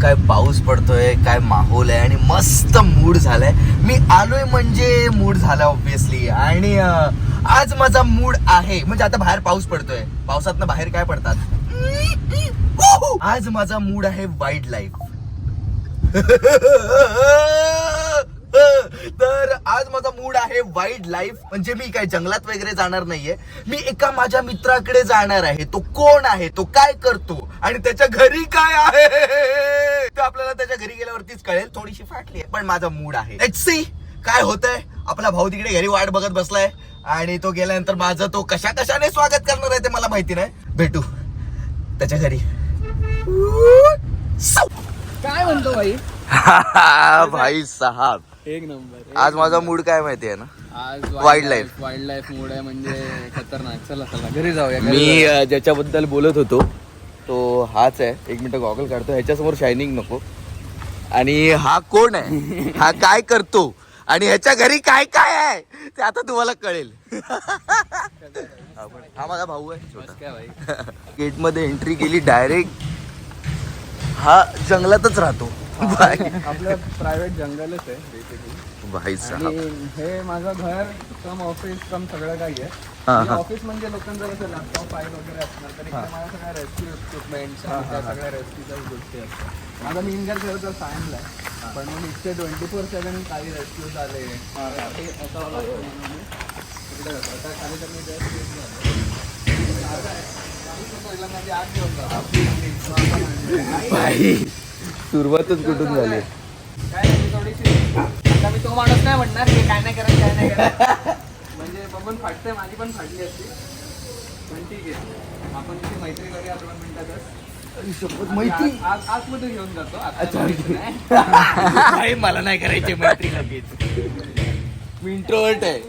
काय पाऊस पडतोय, काय माहोल आहे आणि मस्त मूड झालाय. मी आलोय म्हणजे मूड झाला ऑब्विसली. आणि आज माझा मूड आहे म्हणजे आता बाहेर पाऊस पडतोय, पावसातनं बाहेर काय पडतात. आज माझा मूड आहे वाईल्ड लाईफ. तर आज माझा मूड आहे वाईल्ड लाईफ. म्हणजे मी काय जंगलात वगैरे जाणार नाहीये. मी एका माझ्या मित्राकडे जाणार आहे. तो कोण आहे, तो काय करतो आणि त्याच्या घरी काय आहे ते आपल्याला त्याच्या घरी गेल्यावरतीच कळेल. थोडीशी फाटली आहे पण माझा मूड आहे. लेट्स सी काय होतंय. आपला भाऊ तिकडे घरी वाट बघत बसलाय आणि तो गेल्यानंतर माझं तो कशा कशाने स्वागत करणार आहे ते मला माहिती नाही. भेटू त्याच्या घरी. काय म्हणतो भाई? भाई साहब एक नंबर. आज माझा मूड काय माहितीये ना, आज wild life. Wild life mood आहे म्हणजे खतरनाक. चला चला घरी जाऊया. मी ज्याच्याबद्दल बोलत होतो तो हाच आहे. एक मिनिट गॉगल काढतो. ह्याच्यासमोर शायनिंग नको. आणि हा कोण आहे, हा काय करतो आणि ह्याच्या घरी काय काय आहे ते आता तुम्हाला कळेल. हा माझा भाऊ आहे छोटा. काय भाई गेट मध्ये एंट्री केली डायरेक्ट. हा जंगलातच राहतो. आपलं प्रायव्हेट जंगलच आहे बेसिकली. भाई साहब आणि हे माझं घर कम ऑफिस कम सगळं काही आहे. ऑफिस म्हणजे लोकांचं कसं लॅपटॉप फाईल वगैरे असणार तर इथे माझ्या सगळ्या रेस्क्यू इक्विपमेंट्स त्या सगळ्या रेस्क्यूच्या गोष्टी असतात. माझा मेन घर खरं तर सायन्सला आहे पण मग इथे 24/7 काही रेस्क्यूज आले ते असावं लागतं म्हणून मी इकडे जातो. आता खाली तर मी पहिल्यांदा आत घेऊन जातो. भाई सुरुवातच कुठून झाली. काय नाही, थोडीशी आता मी तो माणूस नाही म्हणणार की काय नाही करत काय नाही करत. म्हणजे बघून फाटते, माझी पण फाटली असती पण ठीक आहे. आपण इथे मैत्री करूया 2 मिनिटातच. मैत्री आज आतमध्ये घेऊन जातो. भाई मला नाही करायची मैत्री लगेच. मी इंट्रोवर्ट आहे.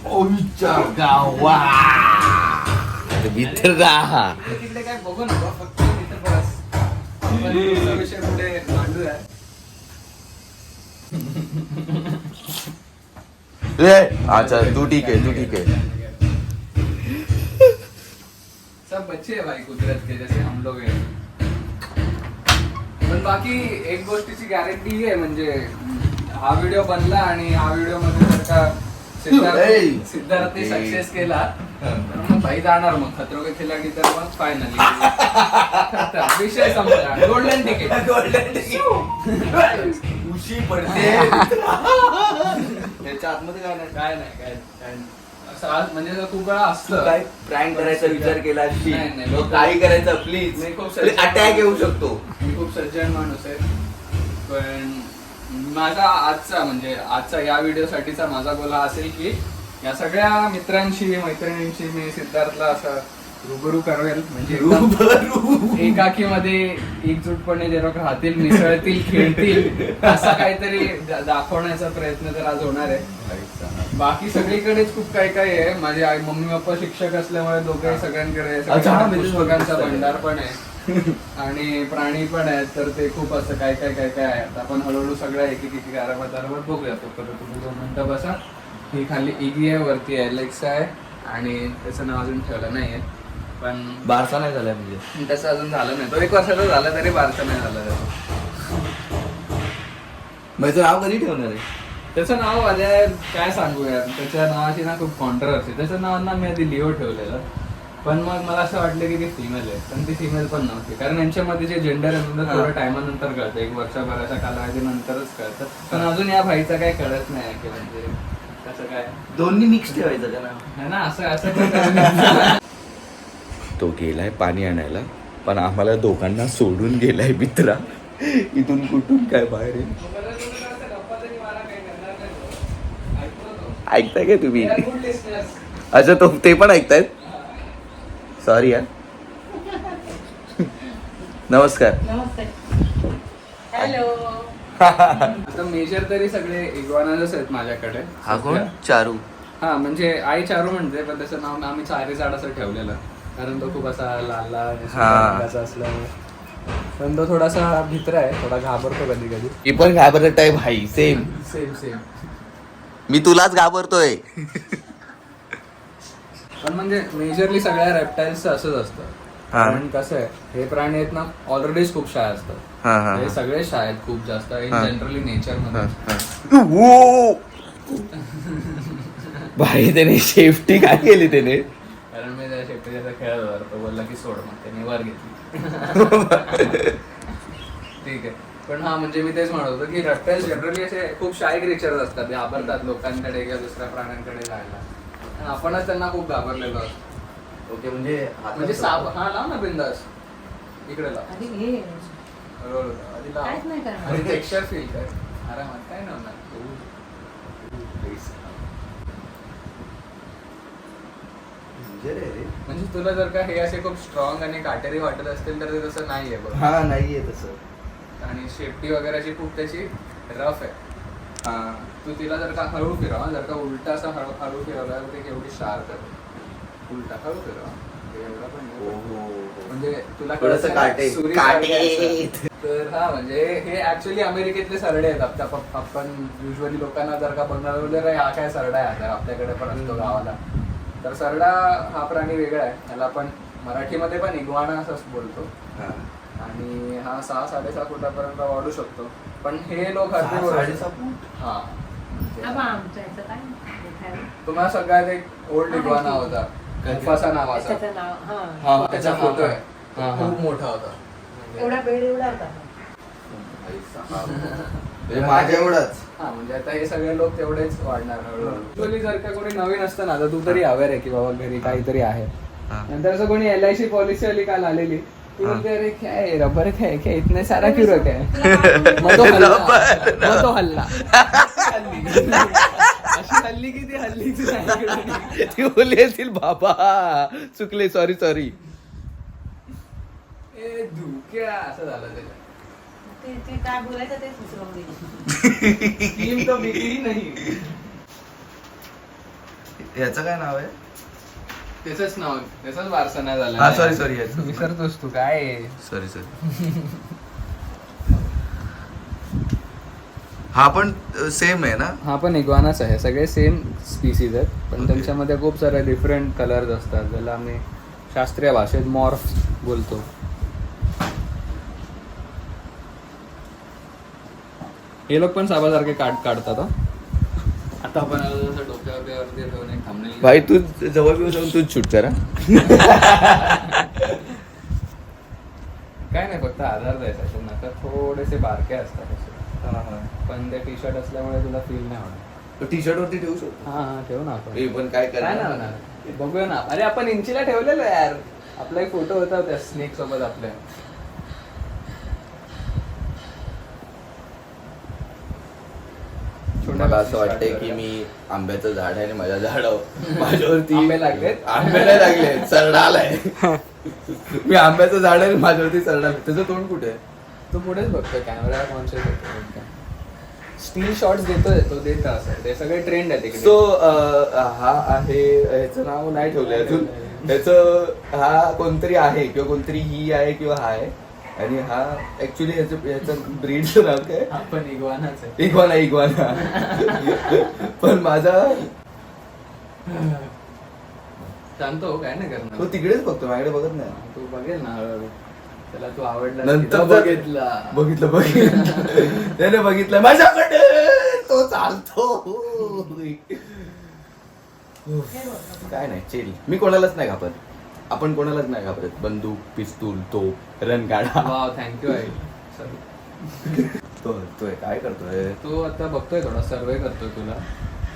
ओच्या गावा मित्र राहा. तिकडे काय बघू नको, फक्त तिथे बस. आपण दुसरा विषय पुढे मांडूया. अच्छा तू ठीक आहे, तू ठीक आहे. सब बच्चे है भाई कुदरत के जैसे हम लोग हैं. पण बाकी एक गोष्टीची गॅरंटी आहे म्हणजे हा व्हिडिओ बनला आणि हा व्हिडिओ मध्ये जर का सिद्धार्थने सक्सेस केला तर मग भाई जाणार मग खतरो के खिलाडी तर मग फायनली विषय संपला. Golden ticket. उशी पडते. त्याच्या आतमध्ये काय नाही, काय नाही काय काय नाही. असं आज म्हणजे जर खूप वेळा असतं काय प्रँक करायचा विचार केला नाही, लोक काही करायचं प्लीज. मी खूप अटॅक येऊ शकतो. मी खूप सज्जन माणूस आहे पण माझा आजचा या व्हिडिओ साठीचा माझा गोल हा असेल की या सगळ्या मित्रांशी मैत्रिणींशी मी सिद्धार्थला असं रुबरू करेल. म्हणजे एकाकीमध्ये एकजूटपणे जे लोक राहतील, मिसळतील, खेळतील असं काहीतरी दाखवण्याचा प्रयत्न तर आज होणार आहे. बाकी सगळीकडेच खूप काही काही आहे. माझे आई मम्मी पप्पा शिक्षक असल्यामुळे दोघे सगळ्यांकडे पुस्तकांचा भंडार पण आहे आणि प्राणी पण आहेत. तर ते खूप असं काय काय काय काय आहे. आपण हळूहळू सगळ्या एक आरामात बघूया. तुम्ही 2 मिनिटं बसा. ही खाली इगी आहे, वरती एलेक्सा आहे आणि त्याचं नाव अजून ठेवलं नाहीये पण बारसा नाही झालाय म्हणजे तसं अजून झालं नाही. तो 1 वर्षाचा झाला तरी बारसा नाही झाला त्याचं. माझं नाव कधी ठेवणार आहे? त्याचं नाव माझ्या काय सांगू यार, त्याच्या नावाची ना खूप कॉन्ट्रोवर्सी. त्याचं नाव ना मी आधी लिओ ठेवलेलं पण मग मला असं वाटलं की ती फिमेल आहे पण ती फिमेल पण नव्हती. कारण यांच्यामध्ये जे जेंडर आहे म्हणजे थोड्या टायमानंतर कळतं, 1 वर्षभराच्या कालावधीनंतरच कळतं. पण अजून या भाईचं काही कळत नाही की म्हणजे कसं काय दोन्ही मिक्स ठेवायचं का है ना. असं तो गेलाय पाणी आणायला पण आम्हाला दोघांना सोडून गेलाय मित्रा. इथून कुठून काय बाहेर आहे. ऐकताय का तुम्ही? अच्छा तो ते पण ऐकतायत. सॉरी यार. नमस्कार. हॅलो. आता मेजर तरी सगळे इग्वानाच आहेत माझ्याकडे. हा कोण? चारू. हा म्हणजे आई चारू म्हणते पण त्याचं नाव आम्ही चारी झाड असं ठेवलेलं कारण तो खूप असा लाल लाल असल्यामुळे. पण तो थोडासा भित्रा आहे, थोडा घाबरतो कधी कधी. मी पण घाबरत आहे भाई. Same same same. मी तुलाच घाबरतोय. पण म्हणजे मेजरली सगळ्या रेप्टाईल्सचं असंच असतं. हा. कारण कसं आहे, हे प्राणी आहेत ना ऑलरेडीच खूप शाय असतात. हा, हा, हे हा. सगळे शाय आहेत खूप जास्त इन हा. जनरली नेचर मध्ये. ओ! भाई त्याने सेफ्टी काय केली त्याने. कारण मी त्या शेपटीचा खेळत होता, तो बोलला की सोड, मग त्याने वर घेतली. ठीक आहे. पण हा म्हणजे मी तेच म्हणत होतो की रेप्टाइल्स जनरली असे खूप शाय क्रिएचर्स असतात, ते घाबरतात लोकांकडे किंवा दुसऱ्या प्राण्यांकडे जायला. आणि आपणच त्यांना खूप घाबरलेलो असतो. ओके, म्हणजे म्हणजे साप हा लाव ना बिंदास, इकडे लाव. आधी घे. बरोबर. आधी लाव. काहीच नाही करणार. आणि टेक्स्चर फील कर. आरामात काय नव्हणार. म्हणजे तुला जर का हे असे खूप स्ट्रॉंग आणि काटेरी वाटत असतील तर ते तसं नाहीये बघ. हा, नाहीये तसं. आणि शेपटी वगैरे अशी खूप त्याची रफ आहे. हा. तू तिला जर का हळू फिरवा, जर का उलटा असा हळू फिरवला तर ते केवढी शार्प आहे. उलटा हळू फिरवा, एवढा पण नाही. म्हणजे तुला थोडंसं कळतं ना, काटे. सुरीसारखे असतात. तर हा म्हणजे हे ऍक्च्युअली अमेरिकेतले सरडे आहेत. आपण युजली लोकांना जर का बघणार वगैरे हा काय सरडा आहे, आता आपल्याकडे पण असतो गावाला. तर सरडा हा प्राणी वेगळा आहे. त्याला आपण मराठीमध्ये पण इग्वाना असंच बोलतो. हा. आणि हा 6-6.5 फुटापर्यंत वाढू शकतो. पण हे लोक 6-6.5 फूट? हा. आबा, आमचं याचं काय देखायला? तुम्हाला सगळ्यात एक ओल्ड इग्वाना होता, मुफासा नावाचा. त्याचं नाव, हा. हा, त्याचा फोटो आहे. खूप मोठा होता. एवढा बेड एवढा होता. म्हणजे माझ्या एवढाच. हा, म्हणजे आता हे सगळे लोक तेवढेच वाढणार हळूहळू. Actually जर का कोणी नवीन असतं ना, तर तू तरी अवेअर आहे की बाबा घरी काहीतरी आहे. हा. नंतर असं कोणी LIC पॉलिसी वाली काल आलेली, ती म्हणते अरे काय रबर काय काय इतने सारा क्यों रखा है. मग तो हल्ला. अशी हल्ली की ती हल्लीच नाही. ती बोलली असतील बाबा चुकले, सॉरी. ए धुक्या असं झालं त्याच्या. ते काय बोलायचं ते सुचवून दिली. स्कीम तो बिगडी नाही. याचं काय नाव आहे? त्याचंच नाव, त्याचाच वारसा नाही झाला. हा, सॉरी. विसरतोस तू काय. सॉरी. हा पण सेम आहे ना? हा पण इग्वानाच आहे. सगळे सेम स्पीसीज आहेत, पण Okay. त्यांच्यामध्ये खूप सारे डिफरंट कलर्स असतात, ज्याला आम्ही शास्त्रीय भाषेत मॉर्फ बोलतो. हे लोक पण सापासारखे काढतात. आता आपण डोक्यावरती ठेवून एक थांबणे. भाई तू जवळ येऊ जाऊन तूच शूट करा. काय नाही, फक्त आधार द्यायचा. ते नका थोडेसे बारके असतात असे. पण ते टी शर्ट असल्यामुळे तुला फील नाही होणार. टी शर्ट वरती ठेवू शकतो. हा ठेवू ना आपण. ए, पण काय काय नाही करणार? होणार, बघूया ना. अरे आपण इंचीला ठेवलेलो यार, आपला एक फोटो होता त्या स्नेक सोबत आपल्या. मला असं वाटतंय की मी आंब्याचं झाड आहे आणि माझ्या झाडावर माझ्यावरती आंबे लागलेत? आंबे नाही लागले, सरडा आलाय. मी आंब्याचं झाड आहे आणि माझ्यावरती सरडा आलाय. त्याचं तोंड कुठे आहे? तो पुढेच बघतोय, कॅमेरा कॉन्शियस होतो. स्टील शॉट्स देतोय तो, देत असं. ते सगळे ट्रेंड आहे तिकडे. सो हा आहे, ह्याचं नाव नाही ठेवलंय अजून. ह्याचं हा कोणतरी आहे किंवा कोणतरी ही आहे किंवा हा आहे. आणि हा ऍक्च्युली ह्याचं ब्रीडचं नाव काय? आपण इग्वानाच आहे. इग्वाना. पण माझा सांगतो काय नाही करणार. तो तिकडेच बघतो, माझ्याकडे बघत नाही. तू बघेल ना हळूहळू. त्याला तू आवडला नंतर बघितला. त्याने बघितलं माझ्याकडे, तो चालतो. काय नाही, चिल. मी कोणालाच नाही घाबरत. आपण कोणालाच नाही घाबरत. बंदूक, पिस्तूल, तोप, रणगाडा. वाव, थँक्यू आहे. सॉरी. तो काय करतोय? तो आता बघतोय, थोडा सर्वे करतोय तुला.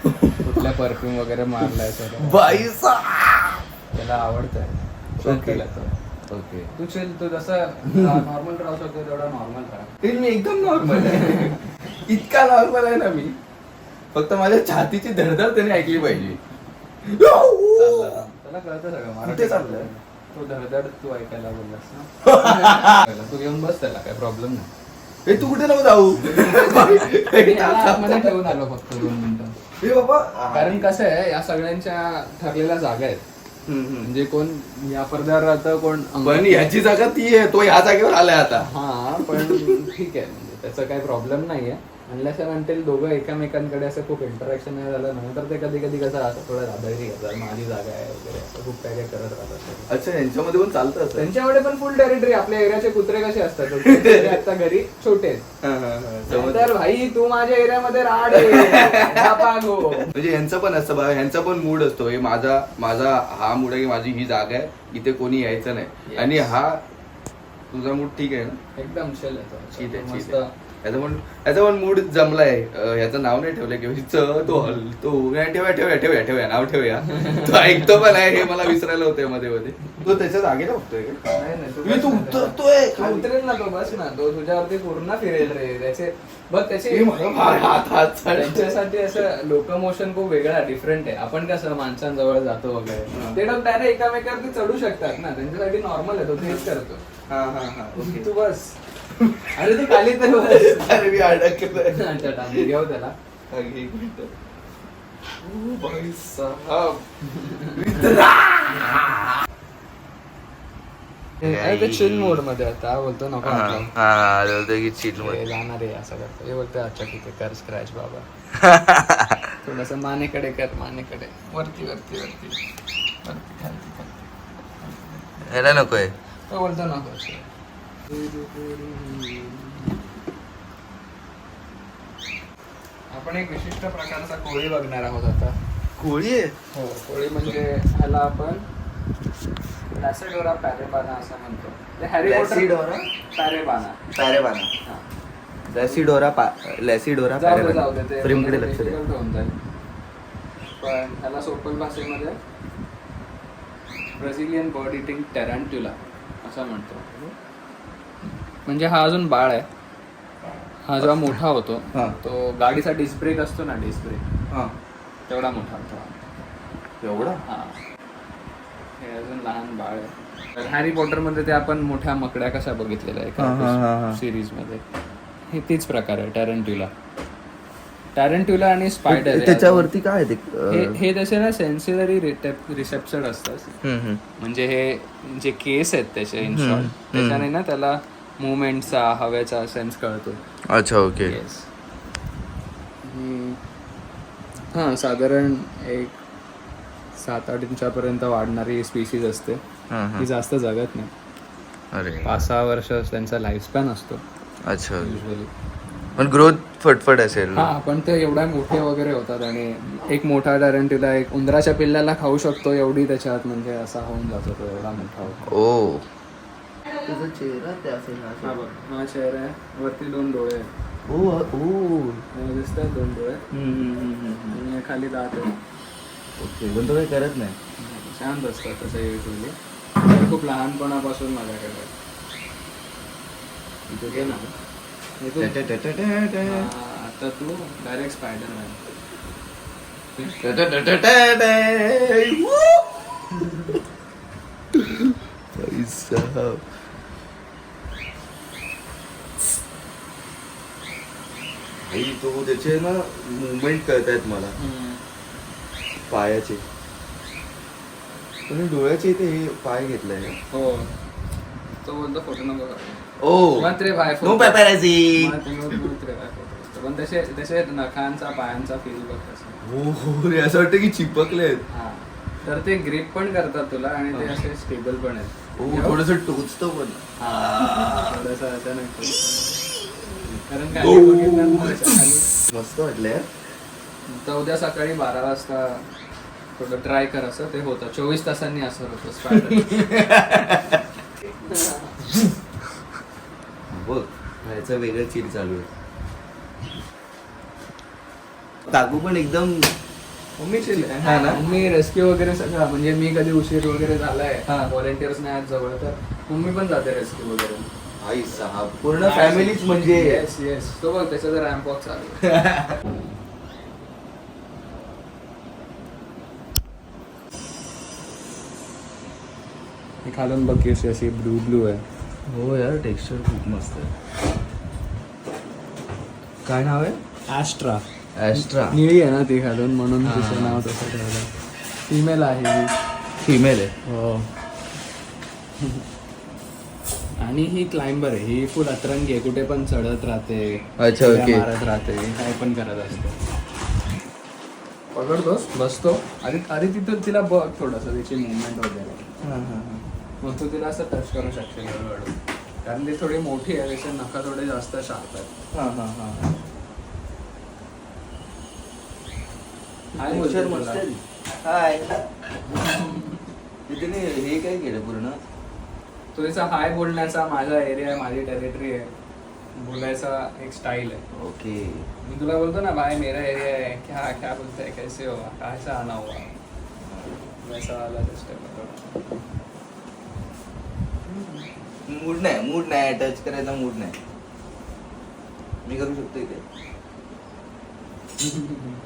कुठल्या परफ्यूम वगैरे मारलाय सर. बाईसा. त्याला आवडतंय. Okay. ओके. तू चिल, तू जसं नॉर्मल राहू शकतो तेवढा नॉर्मल राहा. मी एकदम नॉर्मल आहे. इतका नॉर्मल आहे ना मी. फक्त माझ्या छातीची धडधड त्याने ऐकली पाहिजे. त्याला कळतं सगळं कुठे मराठी. चाललंय? तो धडधड तू ऐकायला बोललास ना. तू घेऊन बस, त्याला काय प्रॉब्लेम नाही. ए, तू कुठे नको जाऊ. मी याला आतमध्ये ठेवून आलो फक्त 2 मिनिटं. ए बाबा, कारण कसं आहे, या सगळ्यांच्या ठरलेल्या जागा आहेत. म्हणजे कोण या पडद्यावर राहतं, कोण पण याची जागा ती आहे. तो ह्या जागेवर आलाय आता. हा, पण ठीक आहे, म्हणजे त्याचा काही प्रॉब्लेम नाहीये. अनलेस अनटिल दोघं एकमेकांकडे असं खूप इंटरॅक्शन नाही झालं ना तर ते कधी कधी कसं असं थोडं राधायची घेतात माझी जागा आहे वगैरे असं खूप काय काय करत राहतात. अच्छा यांच्यामध्ये पण चालतं असं. त्यांच्याकडे पण फुल टेरिटरी. आपल्या एरियाचे कुत्रे कसे असतात ते आता घरी छोटे तर भाई तू माझ्या एरियामध्ये राड म्हणजे यांचं पण असतं बघा, ह्यांचा पण मूड असतो हे माझा हा मूड आहे की माझी ही जागा आहे इथे कोणी यायचं नाही. आणि हा तुझा मूड ठीक आहे ना एकदम ठीक आहे ठीक आहे. याचा पण मूड जमलाय. याचं नाव नाही ठेवलंय की तो हलतो ठेवूया नाव ठेवूया. तो ऐकतो पण आहे हे मला विसरायला होतं मध्ये मध्ये. तो त्याच्या जागेला बघतोय नाही तू उतरतोय उतरेल ना तो बस ना तो तुझ्यावरती पूर्ण फिरेल रे. त्याचे बघ त्याचे त्यांच्यासाठी असं लोकमोशन खूप वेगळा डिफरंट आहे. आपण कसं माणसांजवळ जातो वगैरे ते डॉग डायरेक्ट एकामेकावरती चढू शकतात ना त्यांच्यासाठी नॉर्मल आहे तो तेच करतो. तू बस अरे ते खाली तर बस. अरे मी अडकलोय. अच्छा टांगे घेऊ त्याला. चिल मोड मध्ये आता बोलतो नको की चिल हे जाणार आहे असं करतो. हे बोलतोय अच्छा ठीक आहे कर स्क्रॅच बाबा. थोडस मानेकडे कर मानेकडे वरती वरती वरती वरती खालती ह्याला नकोय. तो बोलतो नको. आपण एक विशिष्ट प्रकारचा कोळी बघणार आहोत आता. कोळी आहे. हो कोळी म्हणजे ह्याला आपण लॅसिडोरा पॅरेबाना असं म्हणतो. ते हॅरी पॉटर पॅरेबाना लॅसिडोरा जाऊ दे ते फ्रेमकडे लक्ष दे. difficult होऊन जाईल. पण ह्याला सोपल भाषेमध्ये ब्राझिलियन बर्ड इटिंग टॅरंट्युला असं म्हणतो. म्हणजे हा अजून बाळ आहे. हा जेव्हा मोठा होतो तो गाडीचा डिस्क ब्रेक असतो ना डिस्क ब्रेक तेवढा मोठा होतो. एवढा हा हे अजून लहान बाळ आहे. तर हॅरी पॉटर मध्ये ते आपण मोठ्या मकड्या कशा बघितलेल्या आहे सिरीज मध्ये हे तीच प्रकार आहे टॅरंट्युला आणि स्पायडर. त्याच्यावरती काय हे तसे ना सेन्सिलरी रिसेप्शन असतात. म्हणजे हे जे केस आहेत त्याचे इन शॉर्ट त्याच्याने ना त्याला मुवमेंटचा हवेचा सेन्स कळतो. अच्छा ओके. हां साधारण एक 7-8 इंचापर्यंत वाढणारी स्पीशीज असते. ती जास्त जगत नाही. अरे 5-6 वर्ष त्यांचा लाईफ स्पॅन असतो अच्छा. युजली. पण ग्रोथ फटफट असेल. हा पण ते एवढ्या मोठे वगैरे होतात आणि एक मोठा टॅरंट्युला एक उंदराच्या पिल्ल्याला खाऊ शकतो एवढी त्याच्यात म्हणजे असा होऊन जातो तो एवढा मोठा होतो. ओ तुझा चेहरा त्या असेल. हा चेहरा आहे वरती 2 डोळे आहेत. दिसतात 2 डोळे आणि खाली दात आहे. ओके पण तो काही करत नाही. शांत असतात तसं युजली. खूप लहानपणापासून माझ्याकडे इथे ना आता तू डायरेक्ट स्पायडरमॅन. तो त्याचे ना मुवमेंट कळतायत मला पायाचे. पण डोळ्याचे इथे हे पाय घेतलाय. हो तो बोलतो फोटो नको. ओ मात्र भाई नो पेपरायझी. पण तसे नखांचा पायांचा फील बघ हो रे असं वाटतं की चिपकलेत. हा तर ते ग्रिप पण करतात तुला आणि ते असे स्टेबल पण आहेत. हो थोडस टोचतो पण. थोडस अचानक कारण काही मस्त वाटलंय. तर उद्या सकाळी 12 वाजता थोडं ट्राय कर. असं ते होतं 24 तासांनी असं होतं स्पायडर. बघ ह्याचं वेगळं चिल चालू आहे. काकू पण एकदम मम्मी चिल आहे ना. मम्मी रेस्क्यू वगैरे सगळं म्हणजे मी कधी उशीर वगैरे झालाय व्हॉलेंटियर्स नाही आज जवळ तर मम्मी पण जाते रेस्क्यू वगैरे. आई साहेब पूर्ण फॅमिलीच म्हणजे. येस तो बघ त्याचा रॅम्प वॉक चालू आहे. खालून बघ की अशी ब्लू आहे. हो यार टेक्स्चर खूप मस्त आहे. काय नाव आहे. ॲस्ट्रा. निळी आहे ना ती खालून म्हणून तिचं नाव तसं ठेवलं. फिमेल आहे ही. फिमेल आहे. हो आणि ही क्लाइंबर आहे, ही फुल अतरंगी आहे, कुठे पण चढत राहते, अच्छा, उड्या ओके. मारत राहते, काय पण करत असते. पकडतोस, बसतो, आधी तिथून तिला बघ थोडंसं तिची मुवमेंट वगैरे, मग तू तिला असं टच करू शकशील हळूहळू, कारण ती थोडी मोठी आहे, त्याचे नखा थोडे जास्त शार्प आहेत. हाय बोलते तुला. हाय. तिथे हे काय केलं पूर्ण? तुझा हाय बोलण्याचा, माझा एरिया आहे, माझी टेरिटरी आहे, बोलायचा एक स्टाईल आहे. ओके. मी तुला बोलतो ना भाई मेरा एरिया है, क्या क्या बोलते हैं, कैसे हो, कैसा आना हुआ, वैसा वाला सिस्टम. मूड नाही टच करायचा मूड नाही. मी करू शकतो इथे?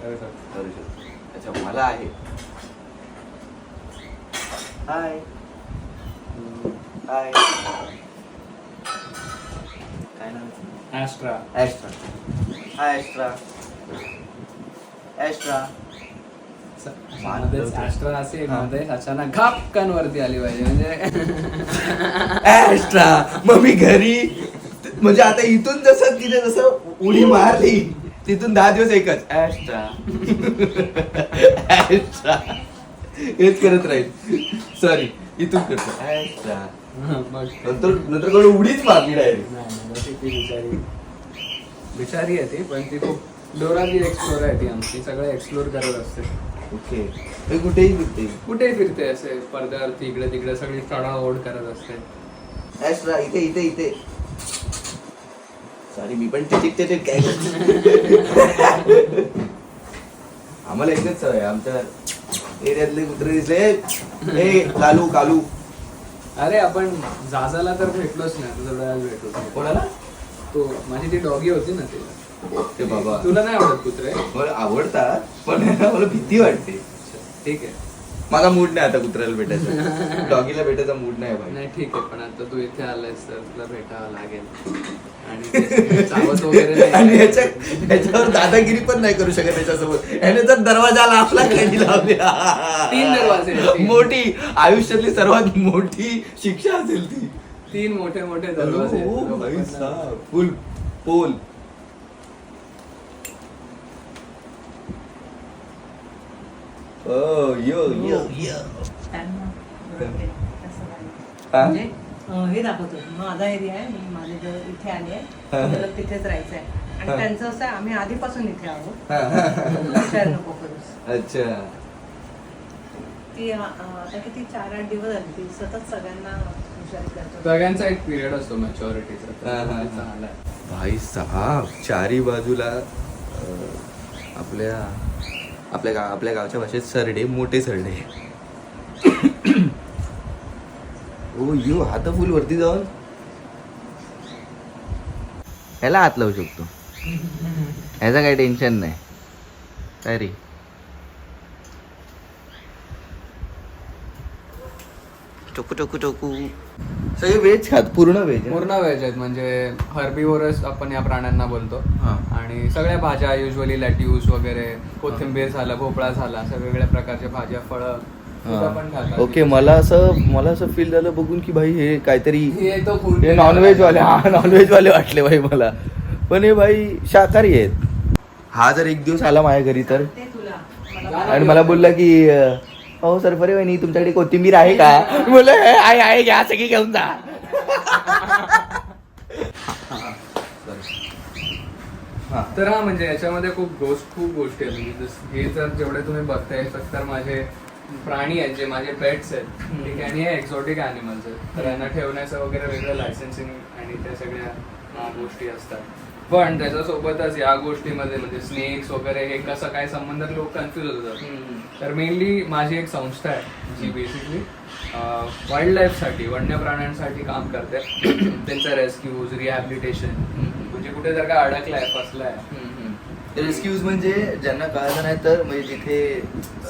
करू शकतो. अच्छा मला आहे. हाय हाय. काय नाव? ॲस्ट्रा. ॲस्ट्रा. हाय ॲस्ट्रा. ॲस्ट्रा. मध्येच ॲस्ट्रा असे मध्ये अचानक घापकन वरती आली पाहिजे, म्हणजे ॲस्ट्रा. मग मी घरी म्हणजे आता इथून जसं तिने जसं उडी मारली तिथून 10 दिवस एकच ॲस्ट्रा ॲस्ट्रा हेच करत राहील. सॉरी इथून करतो ॲस्ट्रा. मग नंतर कोण उडीच मारली डायरेक्ट. नाही ती बिचारी आहे ती, पण ती खूप डोराची एक्सप्लोर आहे ती आमची, सगळं एक्सप्लोर करत असते. ओके. मी कुठेही फिरते. कुठे फिरते असे पडद्यावरती इकडे तिकडे सगळी चढाओढ करत असते. ॲस्ट्रा इथे इथे इथे. सॉरी मी पण टिचिक काय आम्हाला एकच सवय आमच्या एरियातले कुत्रे दिसले ए कालू कालू. अरे आपण जाजाला तर भेटलोच नाही, तुझा वेळा भेटलो. कोणाला? तो माझी ती डॉगी होती ना तिला. ते बाबा तुला नाही आवडत कुत्रे? मला आवडतात पण मला भीती वाटते. ठीक आहे. माझा मूड नाही आता कुत्र्याला भेटायचा. डॉगीला भेटायचा मूड नाही भाई. नाही ठीक आहे, पण आता तू इथे आलायस तर तुला भेटावं लागेल. आणि चावत वगैरे आणि नाही. याच्यावर दादागिरी पण नाही करू शकत त्याच्यासोबत. याने जर दरवाजा लावला कॅन्डी लावली 3 दरवाजे आहेत, 3. मोठी आयुष्यातली सर्वात मोठी शिक्षा असेल ती. 3 मोठे मोठे दरवाजे आहेत. ओ भाई साहब फुल पोल. ओ यो यो यो. हा? म्हणजे हे दाखवतो माझा एरिया आहे, मी माझे घर इथे आली आहे, मला तिथेच राहायचं आहे. आणि त्यांचं असं आहे, आम्ही आधीपासून इथे आहोत, शेअर नको करूस. अच्छा. ती आता किती 4-8 दिवस झाली, ती सतत सगळ्यांना हुशारी करतो. सगळ्यांचा एक पिरियड असतो मॅच्युरिटीचा. भाई साहब चारी बाजूला आपल्या गावच्या भाषेत सरडे, मोठे सरडे. ओ यो हात फुल वरती जाऊन ह्याला हात लावू शकतो. ह्याचं काही टेन्शन नाही. काय रे टोकू टोकू टोकू. सगळे व्हेज खात, पूर्ण व्हेज. पूर्ण व्हेज आहेत, म्हणजे हर्बीवोरस आपण या प्राण्यांना बोलतो. हा. आणि सगळ्या भाज्या युजली लॅट्यूस वगैरे, कोथिंबीर झाला, भोपळा झाला, अशा वेगवेगळ्या प्रकारच्या भाज्या, फळं सुद्धा पण खातात. ओके. मला असं फील झालं बघून की भाई हे काहीतरी हे तो हे नॉनव्हेज वाले. हा नॉनव्हेज वाले वाटले भाई मला, पण हे भाई शाकाहारी आहेत. हा जर एक दिवस आला माझ्या घरी तर ते तुला आणि मला बोलला की हो सरफरे वहिनी तुमच्याकडे कोथिंबीर आहे का? बोललो आहे घ्या सगळी घेऊन जा. तर हा म्हणजे याच्यामध्ये खूप गोष्टी आहेत. म्हणजे हे जर जेवढे तुम्ही बघताय तर माझे प्राणी आहेत, जे माझे पेट्स आहेत, ठीक आहे, आणि हे एक्झॉटिक अॅनिमल्स आहेत. तर यांना ठेवण्याचं वगैरे वेगळं लायसन्सिंग आणि त्या सगळ्या गोष्टी असतात. पण त्याच्यासोबतच या गोष्टीमध्ये म्हणजे स्नेक्स वगैरे हे कसं काय संबंध, लोक कन्फ्युज होतात. तर मेनली माझी एक संस्था आहे जी बेसिकली वाईल्ड लाईफसाठी, वन्य प्राण्यांसाठी काम करते. त्यांचं रेस्क्यूज, रिहॅबिलिटेशन, म्हणजे कुठे जर का अडकलाय, फसलाय. रेस्क्यूज म्हणजे ज्यांना कळलं नाही तर म्हणजे जिथे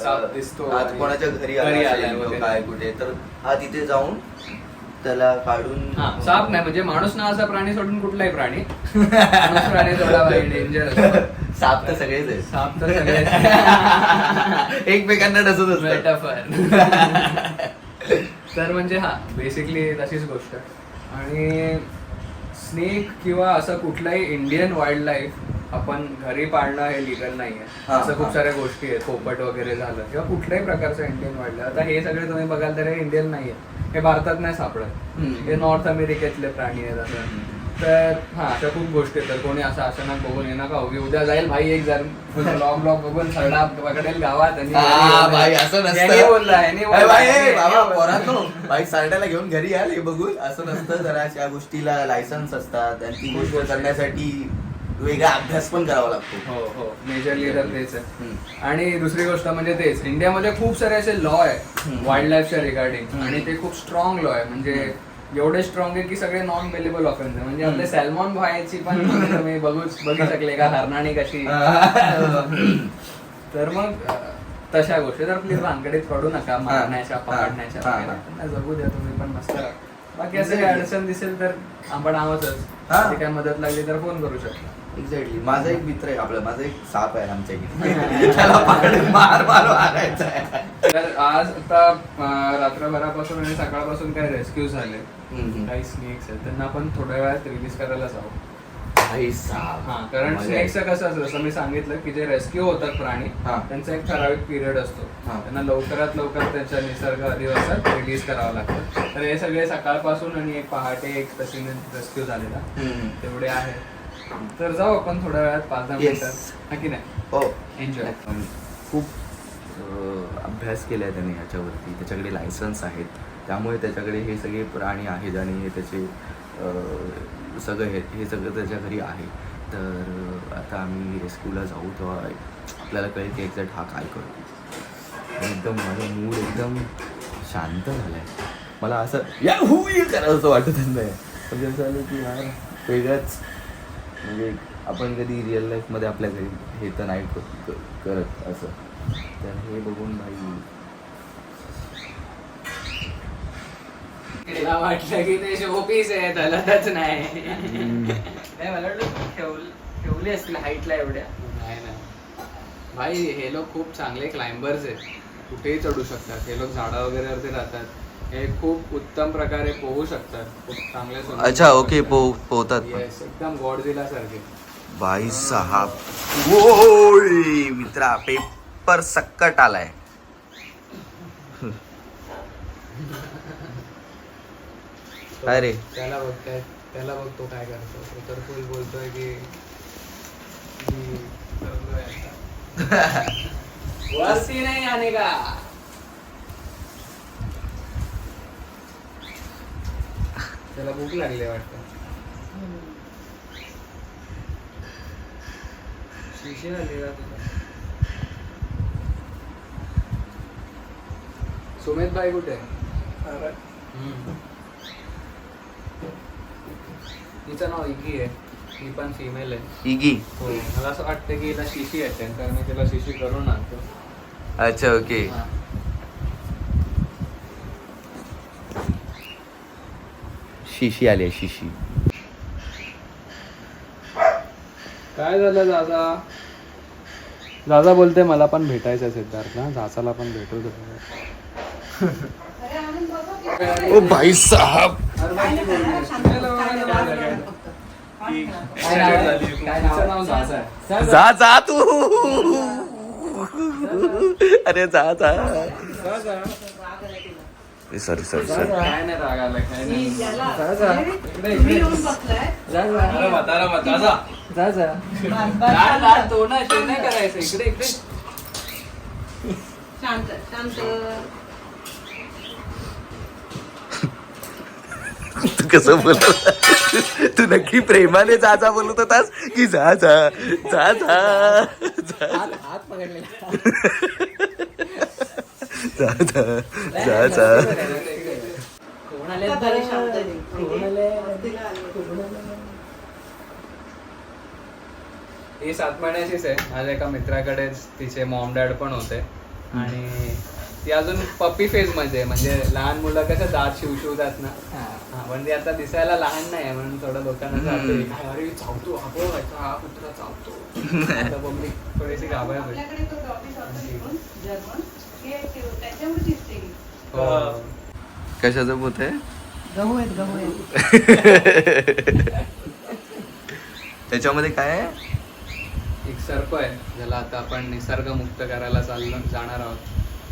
साप दिसतो, आज कोणाच्या घरी आलाय आला वगैरे. काय कुठे तर हा तिथे जाऊन त्याला काढून. साप नाही म्हणजे माणूस ना असा प्राणी सोडून कुठलाही प्राणी. माणूस प्राणी थोडा डेंजर असतो. साप तर सगळेच आहे. साप तर सगळे एकमेकांना डसत असतात. तर म्हणजे हा बेसिकली तशीच गोष्ट आहे. आणि स्नेक किंवा असं कुठलाही इंडियन वाईल्ड लाईफ आपण घरी पाळणं हे लिगल नाहीये. असं खूप साऱ्या गोष्टी आहेत, पोपट वगैरे झालं किंवा कुठल्याही प्रकारचं इंडियन वाईल्ड लाईफ. आता हे सगळे तुम्ही बघाल तर हे इंडियन नाहीये, हे भारतात नाही सापडत, हे नॉर्थ अमेरिकेतले प्राणी आहेत असं. तर हा अशा खूप गोष्टी आहेत. तर कोणी असं अचानक बघून ये नका उभी उद्या जाईल भाई एक जर लॉंग बघून सरडा पकडेल गावात आणि भाई असं यांनी बोलला, यांनी बोलला, यांनी बाबा बोलला. पोरांनो भाई सारड्याला घेऊन घरी याल हे बघून असं नसतं. जरा त्या गोष्टीला लायसन्स असतात आणि ती गोष्ट करण्यासाठी वेगळा अभ्यास पण करावा लागतो. हो हो मेजरली तर तेच आहे. आणि दुसरी गोष्ट म्हणजे तेच इंडियामध्ये खूप सारे असे लॉ आहे वाईल्ड लाईफच्या रिगार्डिंग आणि ते खूप स्ट्रॉंग लॉ आहे. म्हणजे एवढे स्ट्रॉंग आहे की सगळे नॉन बेलेबल ऑफेन्स आहे. म्हणजे आपले सॅल्मॉन भायची पण तुम्ही बघू शकले का हरणाणी कशी. तर मग तशा गोष्टी तर प्लीज भानगडीत पडू नका मारण्याच्या पकडण्याच्या वगैरे. त्यांना जगू द्या तुम्ही पण मस्त राहा. बाकी असं काही अडचण दिसेल तर आपण आहोतच, कधी काय मदत लागली तर फोन करू शकता. एक्झॅक्टली. माझा एक मित्र आहे, आपला माझा एक साप आहे आमच्या इकडे, त्याला पकडून मार मारायचा आहे. तर आज आता रात्रभरापासून आणि सकाळपासून काही रेस्क्यू झाले, काही स्नेक्स आहेत, त्यांना आपण थोड्या वेळात रिलीज करायला जाऊ. हा कारण स्नेक्सचं कसं असतं, जसं मी सांगितलं की जे रेस्क्यू होतात प्राणी त्यांचा एक ठराविक पिरियड असतो, त्यांना लवकरात लवकर त्यांच्या निसर्ग अधिवासात रिलीज करावं लागतं. तर हे सगळे सकाळपासून आणि एक पहाटे एक तशी रेस्क्यू झालेला तेवढे आहे. तर जाऊ आपण थोड्या वेळात 5-10 मिनिटात, की नाही. हो एन्जॉय. खूप अभ्यास केलाय त्याने याच्यावरती, त्याच्याकडे लायसन्स आहेत, त्यामुळे त्याच्याकडे हे सगळे प्राणी आहेत आणि हे त्याचे सगळं हे सगळं त्याच्या घरी आहे. तर आता आम्ही रेस्क्यूला जाऊ तेव्हा आपल्याला कळेल की एक्झॅक्ट हा काय करतो. एकदम माझा मूड एकदम शांत झाला आहे. मला असं या करायचं वाटत नाही, म्हणजे असं आलं की यार वेगळंच, म्हणजे आपण कधी रिअल लाईफमध्ये आपल्या घरी हे तर नाही करत असं. तर हे बघून भाई तिला वाटलं की ते शोपीस आहे, त्यालाच नाही. मला वाटलं ठेवली असतील हाईटला एवढ्या. नाही ना भाई, हे लोक खूप चांगले क्लाइंबर्स आहेत, कुठेही चढू शकतात. हे लोक झाडा वगैरेवरती राहतात, हे खूप उत्तम प्रकारे पोहू शकतात, खूप चांगले. अच्छा ओके पोहतात एकदम गॉडझिला सारखे. भाई साहब ओय मित्रा पेपर सक्कट आलाय. अरे त्याला बघताय, त्याला बघतो काय करतो. तर फुल बोलतोय की वरती नाही आने का. त्याला भूक लागली वाटतं. शिशी आली का तुला? सुमित भाई कुठे? तिचं नाव इगी आहे, ती पण फिमेल आहे. इगी. हो, मला असं वाटतं की हिला शिशी येते, तर मी तिला शिशी करून आणतो. अच्छा ओके. शिशी आली आहे, शिशी. काय झालं दादा? दादा बोलते मला पण भेटायचं आहे सिद्धार्थला, दादाला पण भेटू दे. ओ भाई साहब जा जा तू. अरे जा जा. Sorry sorry sorry. काय नाही राग आला, काय नाही. तो ना ते नाही करायचं. इकडे इकडे शांत शांत. तू कसं बोलत, तू नक्की प्रेमाने जा जा बोलत होतास की जा जा जा जा हात पकडलेला. जा जा जा जा. कोण आले? ही 7 महिन्याचीच आहे. माझ्या एका मित्राकडेच तिचे मॉम डॅड पण होते आणि ती अजून पप्पी फेज मध्ये, म्हणजे लहान मुलं कसं दात शिवशिवतात ना, पण ती आता दिसायला लहान नाही म्हणून थोडं लोकांना अरे चावतो, हा कुत्रा चावतो. आता पब्लिक थोडीशी घाबरते. कशाचं पोत आहे? गहू आहेत त्याच्यामध्ये काय आहे? एक सर्प आहे ज्याला आता आपण निसर्गमुक्त करायला जाणार आहोत.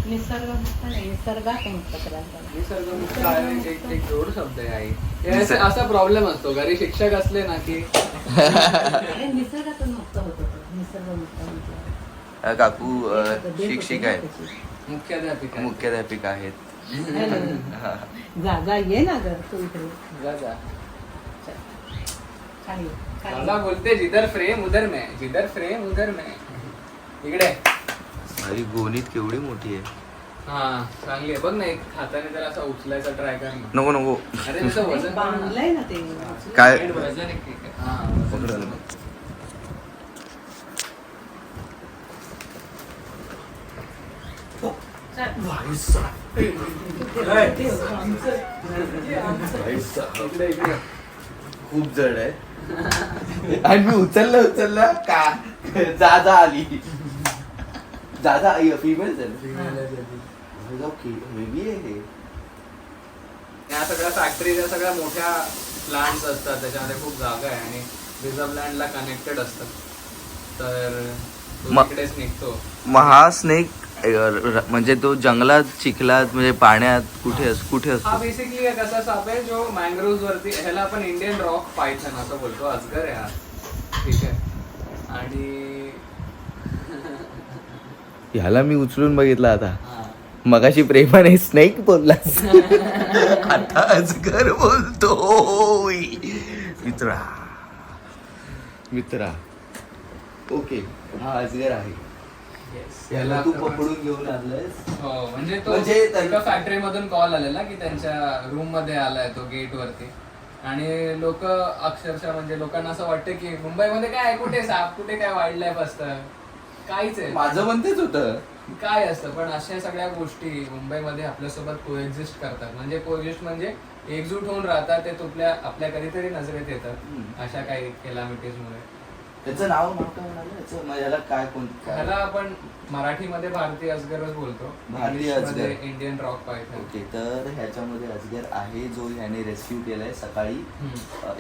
निसर्गमुक्त नाही, निसर्गात मुक्त करायला. निसर्गमुक्त आहे एक जोड शब्द आहे आई. हे असा प्रॉब्लेम असतो घरी शिक्षक असले ना की निसर्गातून मुक्त होतो तो. निसर्गमुक्त म्हटलं. काकू शिक्षिका आहेत, मुख्याध्यापिका आहेत. जा ये ना ग तू इकडे. जा. खाली ये, खाली मला ये. बोलते जिधर फ्रेम उधर मैं इकडे. अरे गोणीत केवढी मोठी आहे. हा चांगली आहे बघ ना. एक हाताने जर असा उचलायचा ट्राय कर ना. नको अरे तसं वजन बांधलंय ना ते. काय? वजन आहे की काय? हा वजन. इकडे. खूप जड आहे. आणि मी उचललं का जा आली. जा फिमेल बेबी आहे हे. या सगळ्या फॅक्टरीच्या सगळ्या मोठ्या प्लांट्स असतात त्याच्यामध्ये खूप जागा आहे आणि रिझर्व्ह लँडला कनेक्टेड असतात. तर तो तिकडेच निघतो. महास्नेक म्हणजे तो जंगलात, चिखलात, म्हणजे पाण्यात कुठे हा असतो? बेसिकली एक असा साप आहे जो मँग्रोव्ह वरती, ह्याला आपण इंडियन रॉक पायथन असं बोलतो. अजगर आहे हा. ठीक आहे. आणि ह्याला मी उचलून बघितला आता. हा. मगाशी प्रेमाने स्नेक बोललास, आता अजगर बोलतो. मित्रा ओके, हा अजगर आहे. याला तू पकडून घेऊन आलायस. हो म्हणजे तो म्हणजे एका फॅक्टरी मधून कॉल आलेला की त्यांच्या रूम मध्ये आलाय तो गेट वरती. आणि लोक अक्षरशः म्हणजे लोकांना असं वाटतं की मुंबईमध्ये काय कुठे साप, कुठे काय वाईल्ड लाईफ असतं, काहीच आहे. माझं पण तेच होतं. काय असतं पण अशा सगळ्या गोष्टी मुंबईमध्ये आपल्यासोबत कोएक्झिस्ट करतात. म्हणजे कोएक्झिस्ट म्हणजे एकजूट होऊन राहतात. ते आपल्या कधीतरी नजरेत येतात अशा काही केलामिटीज मुळे. त्याचं नाव काय म्हणालं याला? काय ह्याला आपण मराठीमध्ये भारतीय अजगरच बोलतो, भारतीय अजगर, इंडियन रॉक पायथन. ओके. तर ह्याच्यामध्ये अजगर आहे जो ह्याने रेस्क्यू केलाय सकाळी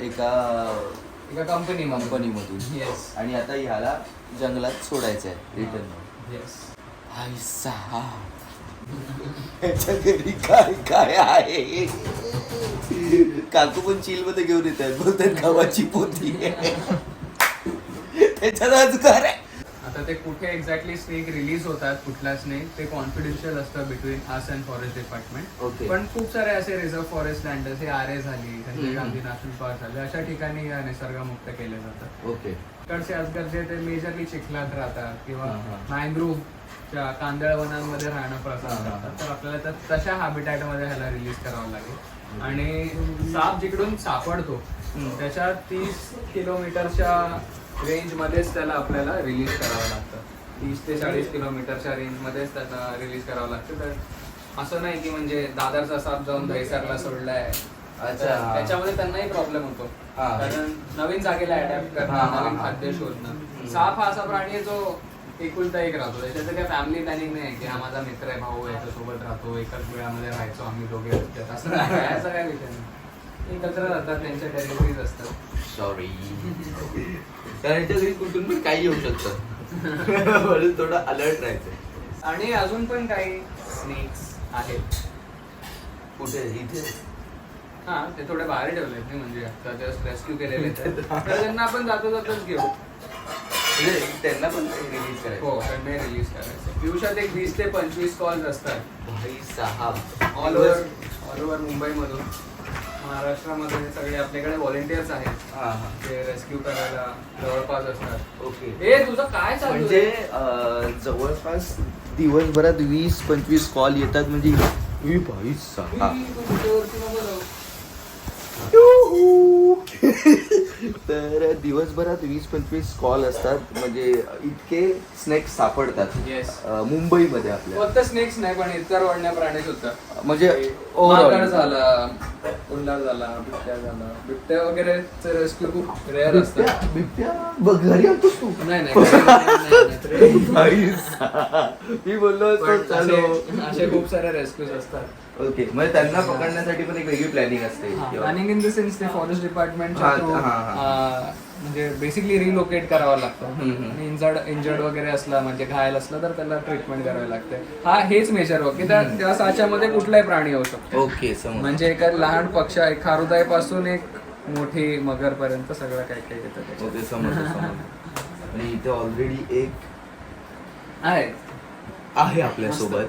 एका कंपनीमधून. येस. आणि आता ह्याला जंगलात सोडायचं आहे रिटर्न. येस. ह्याच्या घरी काय काय आहे? काकू पण चिल मध्ये घेऊन येत आहेत, बोलतात गव्हाची पोती त्याच्यात अजगर आहे. आता ते कुठे एक्झॅक्टली स्नेक रिलीज होतात, कुठला स्नेक, ते कॉन्फिडेन्शियल असतं between us and forest department. Okay. पण खूप सारे असे रिझर्व्ह फॉरेस्ट लँड, जसे आरे झाली, संजय गांधी नॅशनल पार्क झाले, अशा ठिकाणी निसर्गमुक्त केले जातात. ओके. इकडचे अजगर जे ते मेजरली चिखलात राहतात किंवा मँग्रोव्हच्या कांदळवनांमध्ये राहणं पसंत करतात. तर आपल्याला तशा हॅबिटॅट मध्ये ह्याला रिलीज करावं लागेल. आणि साप जिकडून सापडतो त्याच्या 30 किलोमीटरच्या रेंज मध्येच त्याला आपल्याला रिलीज करावं लागतं. 30 ते 40 किलोमीटरच्या रेंज मध्येच त्याला रिलीज करावं लागतं. तर असं नाही की म्हणजे दादरचा साप जाऊन दहिसरला सोडलाय. अच्छा. त्याच्यामध्ये त्यांनाही प्रॉब्लेम होतो, कारण नवीन जागेला अडॅप्ट करणं, नवीन खाद्य शोधणं. साप हा असा प्राणी आहे जो एकुलता एक राहतो. त्याच्याचं काही फॅमिली प्लॅनिंग नाही की हा माझा मित्र आहे, भाऊ आहे, त्याच्यासोबत राहतो, एकाच वेळामध्ये राहायचो आम्ही दोघे. असं नाही, असा काय विषय नाही. एकत्र राहतात, त्यांच्या टेरिटरीज असतात. सॉरी, त्यांच्या घरी कुठून पण काही येऊ शकतं म्हणून थोडं अलर्ट राहायचं. आणि अजून पण काही स्नेक्स आहेत. कुठे? इथे? हा, ते थोडे बाहेर ठेवलेत नाही, म्हणजे आता जस्ट रेस्क्यू केलेले आहेत. तर त्यांना आपण जाताच घेऊ. त्यांना पण रिलीज करायचं. हो, त्यांना रिलीज करायचं. दिवसात एक 20 ते 25 कॉल्स असतात. भाई साहब, ऑल ओव्हर मुंबईमधून. महाराष्ट्रामध्ये सगळे आपल्याकडे व्हॉलेंटियर्स आहेत जे रेस्क्यू करायला जवळपास असतात. ओके. हे तुझं काय चालू आहे? म्हणजे जवळपास दिवसभरात 20-25 कॉल येतात. म्हणजे भाई साहब. तर दिवसभरात 20-25 कॉल असतात. म्हणजे इतके स्नेक्स सापडतात येस मुंबईमध्ये आपल्या. फक्त स्नेक्स नाही पण इतर वन्य प्राणी सुद्धा. म्हणजे माकड overall. झाला, उंदर झाला, बिबट्या वगैरे रेस्क्यू खूप रेअर असतात. बिबट्या बघ घरी आणतोस तू? नाही नाही. मी बोललो असतो चालू. असे खूप सारे रेस्क्यूज असतात. ओके, म्हणजे त्यांना पकडण्यासाठी पण एक वेगळी प्लॅनिंग असते. प्लॅनिंग इन द सेन्स ते फॉरेस्ट डिपार्टमेंटच्या हा, थ्रू हा, म्हणजे बेसिकली रिलोकेट करावं लागतं. हम्म. आणि इंजर्ड वगैरे असला म्हणजे घायल असला तर त्याला ट्रीटमेंट करावी लागते. हेच मेजर की त्या साच्यामध्ये कुठलाही प्राणी येऊ शकतो. ओके, समज. म्हणजे एका लहान पक्षा, एक खारुताईपासून एक मोठी मगर पर्यंत सगळं काही काही येतं त्याच्यात. ओके, समज. आणि इथे ऑलरेडी एक आहे आपल्या सोबत.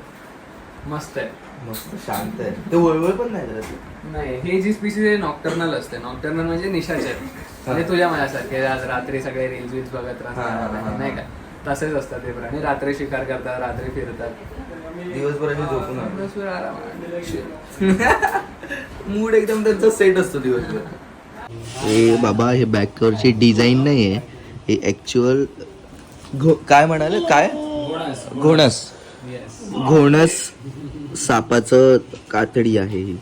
मस्त आहे. मस्त शांत आहे. ते वळवळ पण नाही जरा. नाही, हे जी स्पीसीज आहे नॉक्टर्नल असते. नॉक्टर्नल म्हणजे निशाचर. म्हणजे तुझ्या माझ्यासारखे आज रात्री सगळे रील्स बघत हा, राहतात नाही का, तसेच असतात ते प्राणी. रात्री शिकार करतात, रात्री फिरतात, दिवसभराची झोपून आलो. दिवसभर आरामात. मूड एकदम त्यांचा सेट असतो दिवसभर. हे बाबा, हे बॅक कव्हरची डिझाईन नाही आहे, हे ऍक्च्युअल काय म्हणाले, काय घोणस घोणस सापाचं कातडी आहे ही,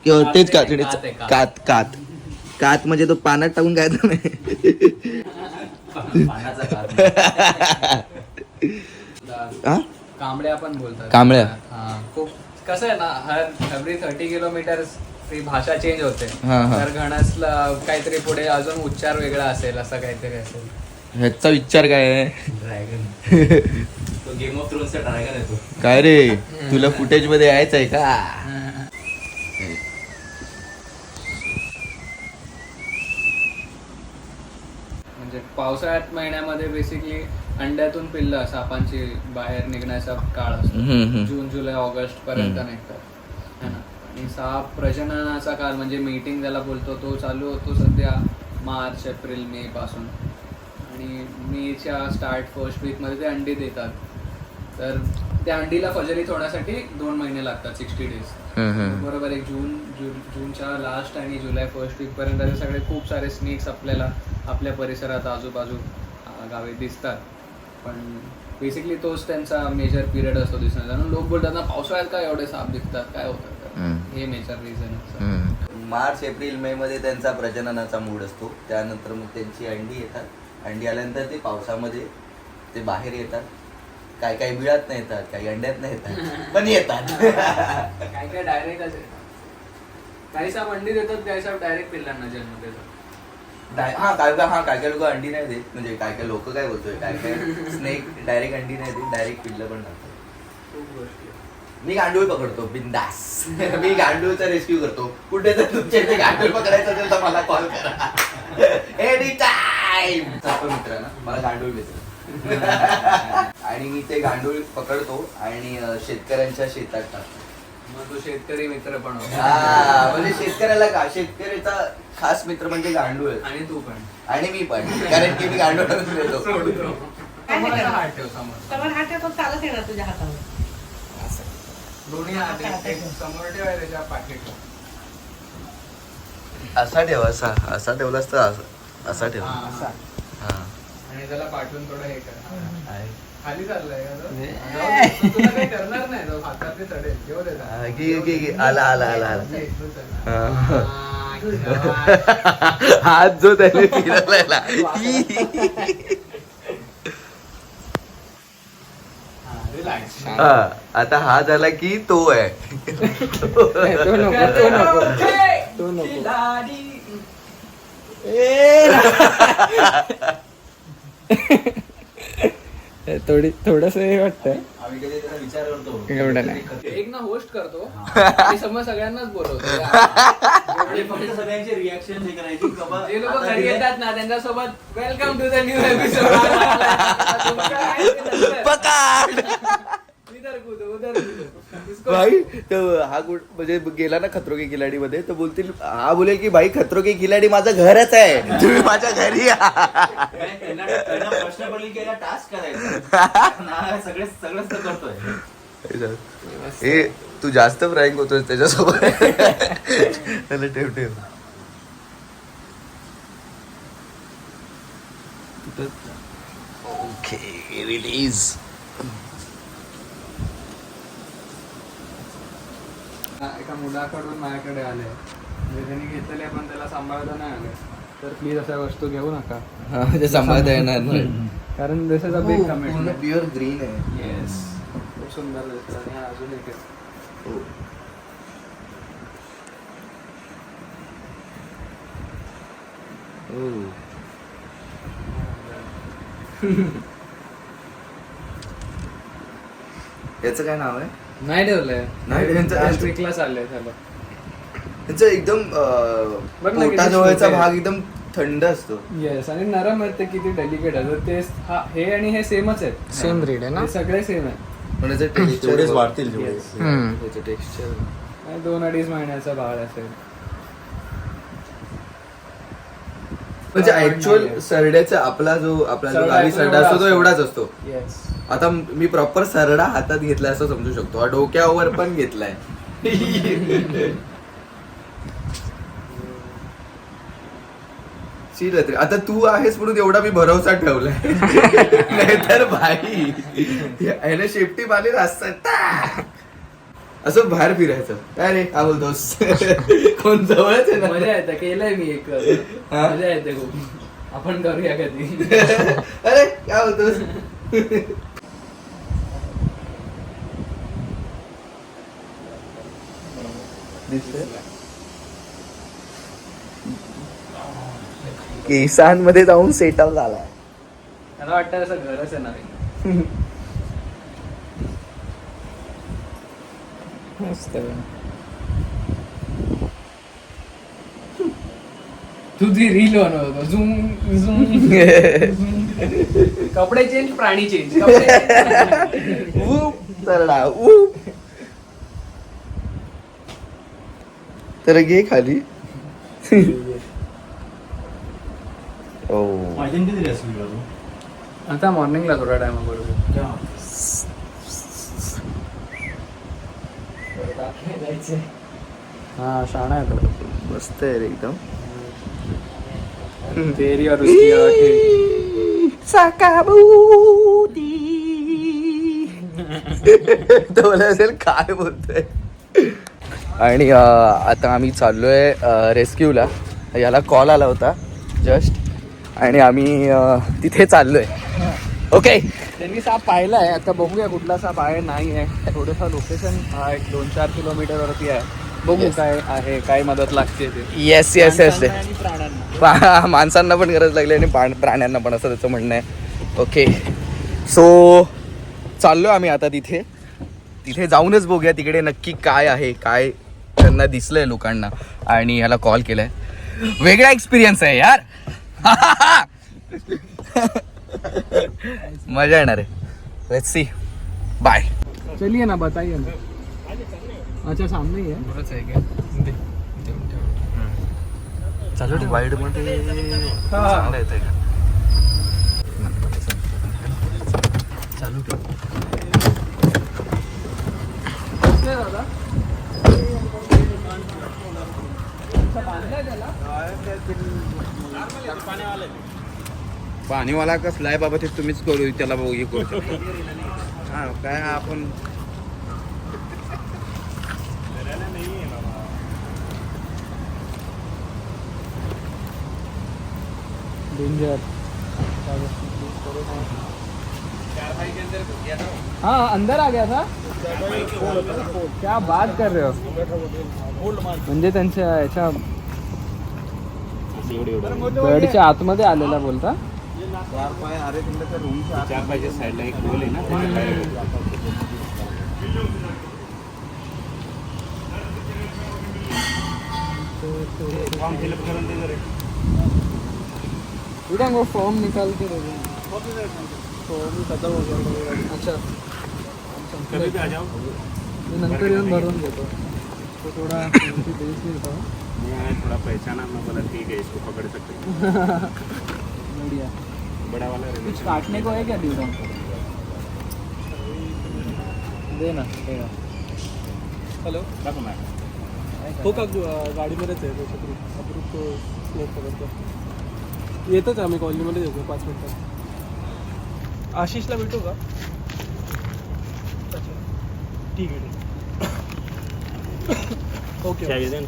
किंवा तेच कातडीचं कात कात कात म्हणजे तो पाण्यात टाकून काय नाही. कांबड्या पण बोलतात. कांबळ्या. खूप कसं आहे ना, एव्हरी 30 किलोमीटर ती भाषा चेंज होते. हा, हा. तर घणसला काहीतरी पुढे अजून उच्चार वेगळा असेल, असं काहीतरी असेल. ह्याचा विचार काय आहे? ड्रॅगन. तो गेम ऑफ थ्रोन्सचा ड्रॅगन आहे तो. काय रे, तुला फुटेज मध्ये यायचं आहे का? म्हणजे पावसाळ्यात महिन्यामध्ये बेसिकली अंड्यातून पिल्लं सापांची बाहेर निघण्याचा काळ असतो. जून, जुलै, ऑगस्ट पर्यंत निघतात है ना. आणि साप प्रजननाचा काळ म्हणजे मीटिंग ज्याला बोलतो तो चालू होतो सध्या मार्च, एप्रिल, मे पासून. आणि मेच्या फर्स्ट वीकमध्ये ते अंडी देतात. तर त्या अंडीला फजलीत होण्यासाठी 2 महिने लागतात, 60 डेज. बरोबर एक जूनच्या लास्ट आणि जुलै फर्स्ट वीक पर्यंत ते सगळे खूप सारे स्नेक्स आपल्याला आपल्या परिसरात आजूबाजू गावी दिसतात. पण बेसिकली तोच त्यांचा मेजर पिरियड असतो दिसण्याचा. म्हणून लोक बोलतात ना पावसाळ्यात काय एवढे साप दिसतात, काय होतं, हे मेजर रिझन. मार्च, एप्रिल, मे मध्ये त्यांचा प्रजननाचा मूड असतो. त्यानंतर मग त्यांची अंडी येतात. अंडी आल्यानंतर ते पावसामध्ये ते बाहेर येतात. काही काही बिळात नाही येतात, काही अंड्यात नाही येतात, पण येतात. काय काय डायरेक्टच येतात. काही साप अंडी देतात, काही साप डायरेक्ट पिल्लांना जन्म देतात. काय काय लोक अंडी नाही देत. म्हणजे काय काय लोक काय बोलतोय, काय काय स्नेक डायरेक्ट अंडी नाही देत, डायरेक्ट पिल्लं पण नाही. खूप गोष्टी. मी गांडूळ पकडतो बिंदास. मी गांडूळचा रेस्क्यू करतो. कुठे जर तुमच्या इथे गांडूळ पकडायचं असेल तर मला कॉल करा. Any time. मित्रांनो, मला गांडूळ देतो. आणि मी ते गांडूळ पकडतो आणि शेतकऱ्यांच्या शेतात टाकतो. मग तो शेतकरी मित्र पण होता. म्हणजे शेतकऱ्याला का, शेतकऱ्याचा खास मित्र म्हणजे गांडूळ. आणि तू पण. आणि मी पण, कारण की मी गांडूळ देतो. समोरचा हात ठेव, समोर. समोर हात ठेव, तो चालत येणार तुझ्या हातावर. दोन्ही हात एक समोर ठेवाय, त्याच्या पाठीत ठेव. असा ठेव, असा ठेवलास तर असा ठेव. असा. हा. आणि त्याला पाठवून थोडं हे कर. खाली चाललंय का तो? तुला काही करणार नाही तो, हातात ते चढेल. घेऊ दे घे. आला. हात जो त्याने फिरवला. आता हा झाला की तो आहे. तो नको. थोडस हे वाटतं. आम्ही कधी त्याचा विचार करतो. एवढं नाही. एक ना होस्ट करतो आणि समज सगळ्यांनाच बोलवतो. आणि फक्त सगळ्यांचे रिॲक्शन हे करायची की बाबा जे लोक आता घरी हे- येतात ना त्यांच्यासोबत welcome to the new episode. भाई तर हा म्हणजे गेला ना खतरो के खिलाडी मध्ये, तर बोलतील, हा बोलेल की भाई खतरो के खिलाडी माझं घरच आहे, तुम्ही माझ्या घरी या. त्यांना प्रश्न पडले की याला टास्क करायचा. सगळंच तर करतोय. हे तू जास्त फ्रँक होतोय त्याच्यासोबत. त्याला ठेव. Okay, release. एका मुलाकडून माझ्याकडे आले म्हणजे त्यांनी घेतलेले पण त्याला सांभाळता नाही आले तर प्लीज अशा वस्तू घेऊ नका ते सांभाळता येणार नाही कारण this is a big commitment. Pure green आहे. येस खूप सुंदर दिसतं आणि हा अजून एक आहे. याचं काय नाव आहे? नाही ठेवलंय नाही, यांचं- वीकला चाललंय त्याला. त्याचं एकदम बघ ना, किती पोटाजवळचा smooth आहे. भाग एकदम थंड असतो. येस आणि नरम आहेत ते किती डेलिकेट आहे ते हे आणि हे सेमच आहेत. सेम ब्रीड आहे ना. हे सगळे सेम आहे. पण याचं टेक्स्चर तेवढेच वाढतील जेवढे. त्याचं टेक्स्चर 2-2.5 महिन्याचा बाळ असेल. म्हणजे ऍक्च्युअल सरड्याचा आपला जो सरडा गावी तो सरडा एवढा असतो तो असतो. एवढाच असतो. येस आता मी प्रॉपर सरडा हातात घेतलाय असं समजू शकतो. हा डोक्यावर पण घेतलाय. शील आता तू आहेस म्हणून एवढा मी भरोसा ठेवलाय. नाहीतर भाई याने शेपटी मारली असतात असं बाहेर फिरायचं. काय रे काय बोलतोस? कोण जवळच आहे मजा ना. येते केलंय मी एक हा? मजा येते खूप. आपण करूया कधी. अरे काय बोलतोस? केसांमध्ये जाऊन सेटल झालाय. मला वाटतं असं घरच आहे ना. मस्त तू ती रील बनवतो झूम झूम कपडे चेंज प्राणी चेंज. सरडा तर घे खाली. ओ माझ्या किती ड्रेस तुला तू? आता मॉर्निंगला थोडा टाइम बरोबर. हा शाणा आहे तो. मस्त आहे रे एकदम. तेरी और उसकी आंखें. तो बोला असेल काय बोलतोय. आणि आता आम्ही चाललोय रेस्क्यूला. याला कॉल आला होता जस्ट आणि आम्ही तिथे चाललोय. ओके त्यांनी साप पाहिलाय आता बघूया कुठला साप आहे नाही आहे. थोडंसं लोकेशन हा एक 2-4 किलोमीटर वरती आहे. बघू काय आहे काय मदत लागते ते. Yes yes yes. माणसांना आणि प्राण्यांना. माणसांना पण गरज लागली आणि प्राण्यांना पण असं त्याचं म्हणणं आहे. ओके सो चाललो आम्ही आता तिथे जाऊनच बघूया तिकडे नक्की काय आहे काय त्यांना दिसलंय लोकांना. आणि ह्याला कॉल केलाय. वेगळा एक्सपिरियन्स आहे यार. मजा येणार आहे. Let's see. बाय. चलिए ना बताइए ना. अच्छा सामने ही है. चालू वाईड मध्ये चांगलं येतंय का? चालू ठेव. दादा पाणीवाला कसला आहे बाबा ते तुम्हीच करू त्याला बघू हे करू शकता. हा काय आपण डेंजर. हाँ अंदर आ गया था. क्या बात कर रहे हो. म्हणजे त्यांच्या याच्या बेडच्या आतमध्ये आलेला बोलता. 4 पाय अरे तुमच्या रूमच्या 4 पायच्या साईडला एक होल आहे ना. फॉर्म फिलअप करून दे जरा. इधर वो फॉर्म निकाल के दे दें. फॉर्म खत्म हो गया. अच्छा कभी भी आ जाओ. मी नंतर येऊन भरून घेतो. तो थोडा देश होता. मैं थोड़ा पहचाना मैं बोला ठीक है इसको पकड़ सकते हैं. बढ़िया. बड़ा वाला कुछ काटने को है क्या ड्यूरा. दे ना देगा. हॅलो दाखव ना. हो का गाडीमध्येच आहे तो छत्री अप्रूप तो स्लोप पकडतो. येतोच आम्ही कॉलनीमध्ये येतो 5 मिनिटात. आशिषला भेटू का? अच्छा ठीक आहे. ओके चावी दे ना.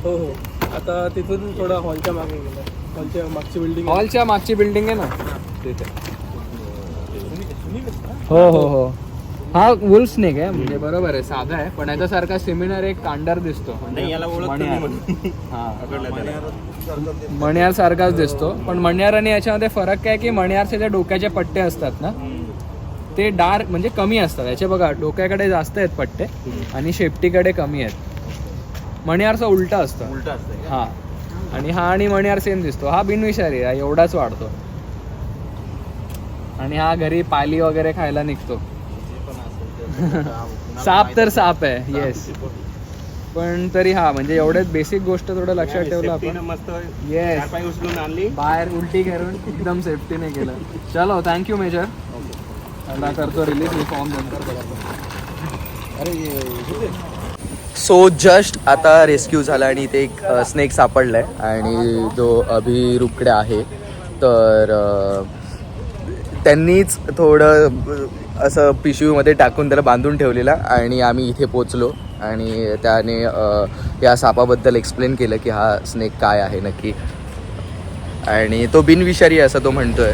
हो हो. आता तिथून थोडं हॉलच्या मागे गेलं. हॉलच्या मागची बिल्डिंग. हॉलच्या मागची बिल्डिंग आहे ना तिथे. हो हो हो. हा वुल्फ स्नेक आहे म्हणजे बरोबर आहे, साधा आहे पण याच्यासारखा सिमिलर एक कांडार दिसतो. नाही, याला ओळखतो मी म्हणून. हा पकडलं त्याला. मण्यार सारखाच दिसतो, पण मण्यार आणि याच्यामध्ये फरक काय की मण्यारचे जे डोक्याचे पट्टे असतात ना ते डार्क म्हणजे कमी असतात. याचे बघा डोक्याकडे जास्त आहेत पट्टे आणि शेपटीकडे कमी आहेत. मण्यारचा उलटा असतं. उलटा असतंय का? हा आणि हा आणि मण्यार सेम दिसतो. हा बिनविषारी आहे, एवढाच वाढतो आणि हा घरी पाली वगैरे खायला निघतो. साप तर साप आहे येस, पण तरी हा म्हणजे एवढ्याच बेसिक गोष्ट थोडं लक्षात ठेवलं सेफ्टीनं आपण. मस्त Yes. 4 पाय उचलून आणली. बाहेर उलटी करून एकदम सेफ्टीने केलं. चलो थँक्यू मेजर. आता करतो रिलीज मी फॉर्म नंतर सो जस्ट आता रेस्क्यू झाला आणि इथे एक स्नेक सापडलाय आणि जो अभिरूपकडे आहे तर त्यांनीच थोडं असं पिशवीमध्ये टाकून त्याला बांधून ठेवलेला आणि आम्ही इथे पोचलो आणि त्याने या सापाबद्दल एक्सप्लेन केलं की हा स्नेक काय आहे नक्की आणि तो बिनविषारी आहे असं तो म्हणतोय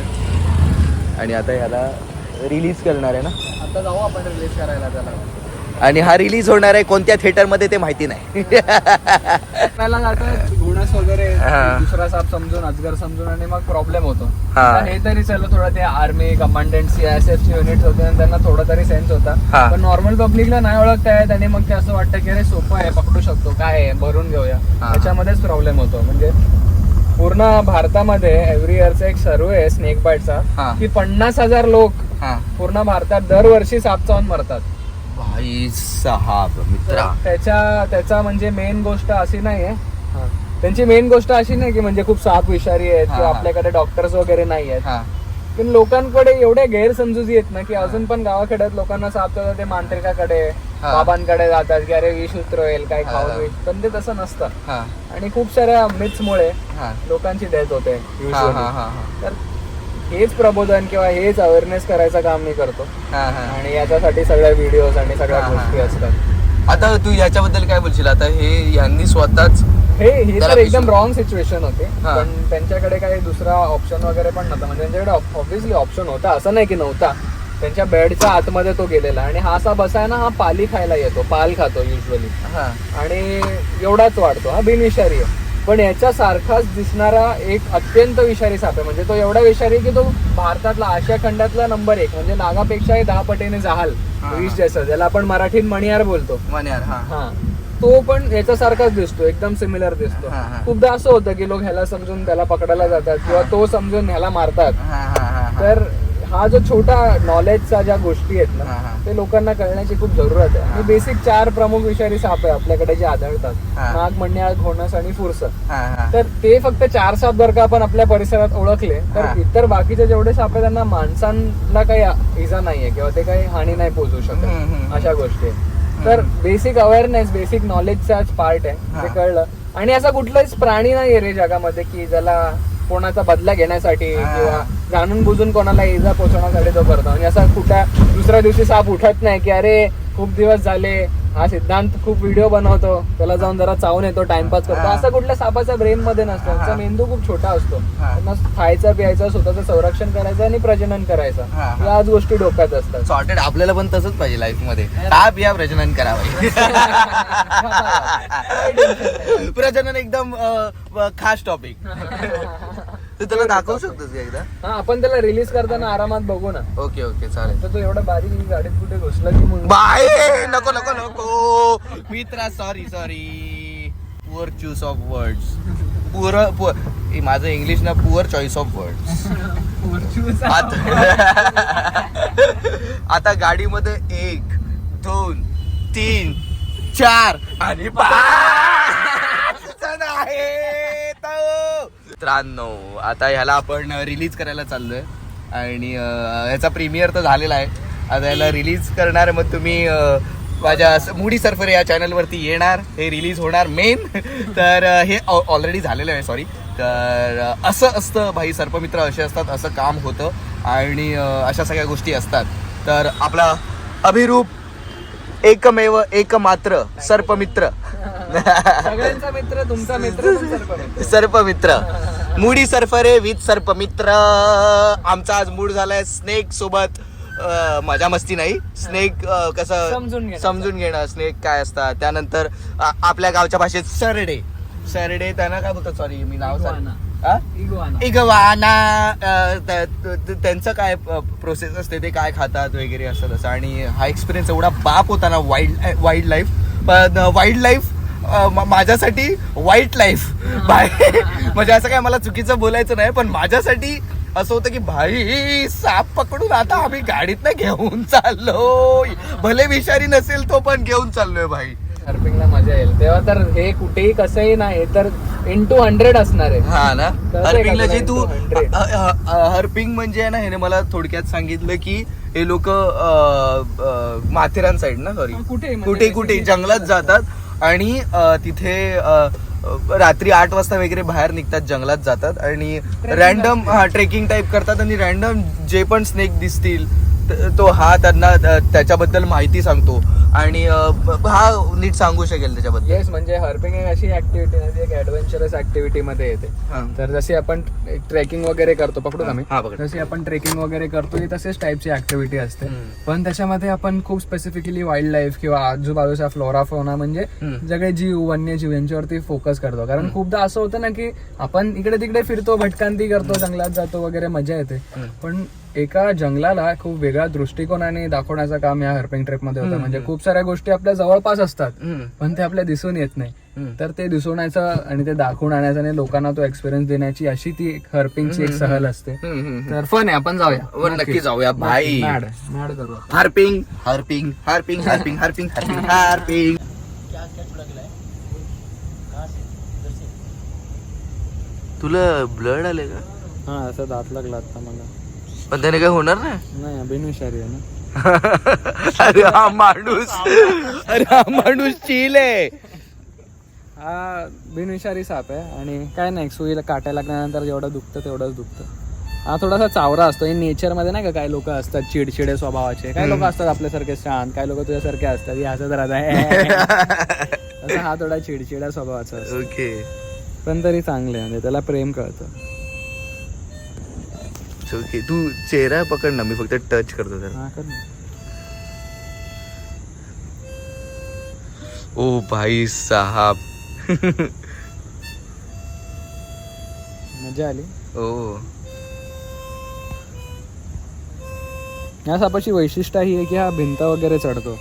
आणि आता याला रिलीज करणार आहे ना. आता जाऊ आपण रिलीज करायला त्याला. आणि हा रिलीज होणार आहे कोणत्या थिएटरमध्ये ते माहिती नाही. त्याला जातात घोणस वगैरे हा. दुसरा साप समजून अजगर समजून आणि मग प्रॉब्लेम होतो. हा. आता हे तरी चलो थोडं ते आर्मी कमांडंट CISF चे युनिट्स होते आणि त्यांना थोडा तरी सेन्स होता, हा. पण नॉर्मल पब्लिकला नाही ओळखता येत आणि मग ते असं वाटतं की अरे सोपं आहे पकडू शकतो काय आहे भरून घेऊया. हा. त्याच्यामध्येच प्रॉब्लेम होतो. म्हणजे पूर्ण भारतामध्ये एव्हरी इयरचा एक सर्वे आहे स्नेक हा. बाईटचा की 50,000 लोक हा पूर्ण भारतात दरवर्षी साप चावून मरतात. भाई साहब मित्रा त्याचा म्हणजे मेन गोष्ट अशी नाहीये. त्यांची मेन गोष्ट अशी नाही की म्हणजे खूप साप विषारी आहेत किंवा हा. आपल्याकडे डॉक्टर्स वगैरे नाही आहेत, हा पण लोकांकडे एवढ्या गैरसमजुती आहेत ना की अजून पण गावाखेड्यात लोकांना साप चावतात ते मांत्रिकाकडे हा. बाबांकडे जातात की अरे विष उतरवेल काय हा. खाऊ विष, पण ते तसं नसतं. हा आणि खूप साऱ्या मिथ्समुळे हा लोकांची डेथ होते हा usually. हा हा तर हेच प्रबोधन किंवा हेच अवेअरनेस करायचं काम मी करतो हा हा. आणि याच्यासाठी सगळ्या व्हिडिओज आणि सगळ्या हा, हा, गोष्टी हा. असतात. आता तू याच्याबद्दल काय बोलशील आता हे यांनी स्वतःच हे त्याला तर एकदम पिशवी- रॉंग सिच्युएशन होती, हा. पण त्यांच्याकडे काही दुसरा ऑप्शन वगैरे पण नव्हता. म्हणजे त्यांच्याकडे ऑब्व्हियसली ऑप्शन होता, असं नाही की नव्हता. त्यांच्या बेडच्या आतमध्ये तो गेलेला आणि हा असा बसाय ना, हा पाली खायला येतो, पाल खातो युजली हा आणि एवढाच वाढतो. हा बिनविषारी आहे, पण याच्यासारखाच दिसणारा एक अत्यंत विषारी साप आहे. म्हणजे तो एवढा विषारी की तो भारतातला आशिया खंडातला नंबर 1 म्हणजे नागापेक्षाही 10 पटीने जहाल हा. विष जसं ज्याला आपण मराठीत मणियार बोलतो. मण्यार हा हा तो पण याच्यासारखाच दिसतो, एकदम सिमिलर दिसतो. हा, हा. खूपदा असं होतं की लोक ह्याला समजून त्याला पकडायला जातात किंवा तो समजून ह्याला मारतात. हा हा हा हा. तर हा जो छोटा नॉलेजचा ज्या गोष्टी आहेत हा, ना हा. ते लोकांना कळण्याची खूप जरूरत आहे. हा. आणि बेसिक 4 प्रमुख विषारी साप आहे आपल्याकडे जे आढळतात, हा. नाग, मण्याळ, घोणस आणि फुरसं. हा हा तर ते फक्त 4 साप जर का आपण आपल्या परिसरात ओळखले तर हा. इतर बाकीचे जेवढे साप आहेत त्यांना माणसांना काही इजा नाहीये किंवा ते काही हानी नाही पोहोचू शकत, अशा गोष्टी आहेत. तर बेसिक अवेअरनेस, बेसिक नॉलेजचाच पार्ट आहे, हा. ते कळलं. आणि असा कुठलाच प्राणी नाहीये रे जगामध्ये की ज्याला कोणाचा बदला घेण्यासाठी हा. किंवा जाणून बुजून कोणाला इजा पोहोचवण्यासाठी तो करतो. आणि असा कुठल्या दुसऱ्या दिवशी साप उठत नाही की अरे खूप दिवस झाले, हा सिद्धांत खूप व्हिडिओ बनवतो, त्याला जाऊन जरा चावून येतो, टाइमपास करतो. हा. असं कुठल्या सापाच्या ब्रेन मध्ये नसतं. त्यांचा हा. मेंदू खूप छोटा असतो. हा. त्यांना खायचं, प्यायचं, स्वतःचं संरक्षण करायचं आणि प्रजनन करायचं, हा. याच गोष्टी डोक्यात असतात. सॉर्टेड. आपल्याला पण तसंच पाहिजे लाईफ मध्ये. ताप या प्रजनन करावं. प्रजनन एकदम खास टॉपिक. तू त्याला दाखवू शकतोस का एकदा? हा आपण त्याला रिलीज करताना आरामात बघू ना. ओके ओके चालेल. तर तो एवढा बारीक गाडीत कुठे घुसला की मग बाय नको नको नको मित्रा, sorry sorry. Poor choose of words. माझं इंग्लिश ना पुअर चॉईस ऑफ वर्ड्स. आता गाडीमध्ये 1 2 3 4 आणि 5 जण आहेत. मित्रांनो आता ह्याला आपण रिलीज करायला चाललोय आणि ह्याचा प्रीमियर तर झालेला आहे. आता ह्याला रिलीज करणार, मग तुम्ही माझ्या मुडी सर्फर या चॅनलवरती येणार, हे रिलीज होणार मेन. तर हे ऑलरेडी झालेलं आहे, सॉरी. तर असं असतं भाई, सर्पमित्र असे असतात, असं काम होतं आणि अशा सगळ्या गोष्टी असतात. तर आपला अभिरूप एकमेव एकमात्र सर्पमित्र, सगळ्यांचा मित्र, तुमचा मित्र पण सर्पमित्र. सर्पमित्र, मुडी सर्फरे विथ सर्पमित्र. आमचा आज मूड झालाय स्नेक सोबत मजा मस्ती नाही, स्नेक कसं समजून घेणं, स्नेक काय असतात. त्यानंतर आपल्या गावच्या भाषेत सरडे त्यांना काय बोलतात, सॉरी मी नाव इगवाना, त्यांचं काय प्रोसेस असते, ते काय खातात वगैरे असं तसं. आणि हा एक्सपिरियन्स एवढा बाप होता ना वाईल्ड लाईफ. पण वाईल्ड लाईफ माझ्यासाठी वाईट लाईफ म्हणजे असं काय मला चुकीचं बोलायचं नाही, पण माझ्यासाठी असं होतं की भाई साप पकडून आता आम्ही गाडीतनं घेऊन चाललोय, भले विषारी नसेल तो पण घेऊन चाललोय भाई. हर्पिंगला मजा येईल तेव्हा तर हे कुठेही कसंही नाही तर into 100 असणार आहे. हा ना, कसं हर्पिंगला जे तू 100. हर्पिंग म्हणजे ना, ह्याने मला थोडक्यात सांगितलं की हे लोक माथेरान साईड ना, सॉरी कुठे जंगलात जातात आणि तिथे रात्री 8 वाजता वगैरे बाहेर निघतात, जंगलात जातात आणि रॅन्डम ट्रेकिंग टाईप करतात आणि रॅन्डम जे पण स्नेक दिसतील तो हा त्यांना त्याच्याबद्दल माहिती सांगतो आणि हा नीट सांगू शकेल त्याच्याबद्दल. येस, म्हणजे हर्पिंग एक अशी ऍक्टिव्हिटी नाही, एक ऍडव्हेंचरस ऍक्टिव्हिटी मध्ये येते. तर जशी आपण ट्रेकिंग वगैरे करतो, पकडू आम्ही, जशी आपण ट्रेकिंग वगैरे करतो ही तसेच टाईपची ऍक्टिव्हिटी असते. पण त्याच्यामध्ये आपण खूप स्पेसिफिकली वाईल्ड लाईफ किंवा आजूबाजूचा फ्लोरा फौना म्हणजे सगळे जीव, वन्यजीव यांच्यावरती फोकस करतो. कारण खूपदा असं होतं ना की आपण इकडे तिकडे फिरतो, भटकांती करतो, जंगलात जातो वगैरे, मजा येते. पण एका जंगलाला खूप वेगळ्या दृष्टिकोनाने दाखवण्याचं काम या हर्पिंग ट्रिप मध्ये होतं. म्हणजे खूप साऱ्या गोष्टी आपल्या जवळपास असतात पण ते आपल्या दिसून येत नाही. तर ते दिसून यायचं आणि ते दाखवून आणायचं आणि लोकांना तो एक्सपिरियन्स देण्याची अशी ती हर्पिंगची एक सहल असते. तर फन आहे, आपण जाऊया, नक्की जाऊया भाई. मॅड करू. हर्पिंग हर्पिंग हर्पिंग हर्पिंग हर्पिंग हर्पिंग हर्पिंग. तुला ब्लड आले का? हा, असं दात लागला आता मला. पण त्याने काय होणार नाही, बिनविषारी आहे ना. अरे हा माणूस चिल आहे. हा बिनविषारी साप आहे आणि काय नाही, सुईला काटायला लागल्यानंतर जेवढं दुखतं तेवढंच दुखतं. हा थोडासा चावरा असतो. हे नेचर मध्ये नाही का, काही लोक असतात चिडचिडे स्वभावाचे, काही लोक असतात आपल्यासारखे शांत, काही लोक तुझ्यासारखे असतात हे असं असं. हा थोडा चिडचिड्या स्वभावाचा असतो. ओके, पण तरी चांगले, म्हणजे त्याला प्रेम कळतं. ओके, तू चेहरा पकड ना, मी फक्त टच करतो त्याला. हा, कर ना. ओ भाई साहब. मजा आली. ओ, या सापाची वैशिष्ट्य ही आहे की हा भिंत वगैरे चढतो.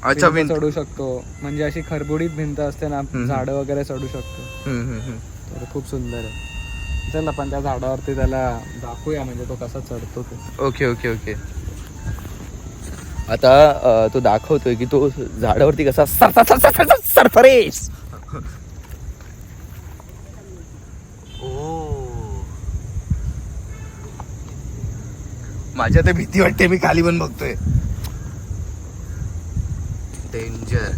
अच्छा, भिंत चढू शकतो, म्हणजे अशी खरबुडीत भिंत असते ना, झाडं वगैरे चढू शकतो. तर खूप सुंदर आहे. चल आपण त्या झाडावरती त्याला दाखवूया, म्हणजे तो कसा चढतो ते. Okay okay okay. आता तो दाखवतोय की तो झाडावरती कसा सरफरेस. माझ्या तर भीती वाटते, मी खाली पण बघतोय. डेंजर.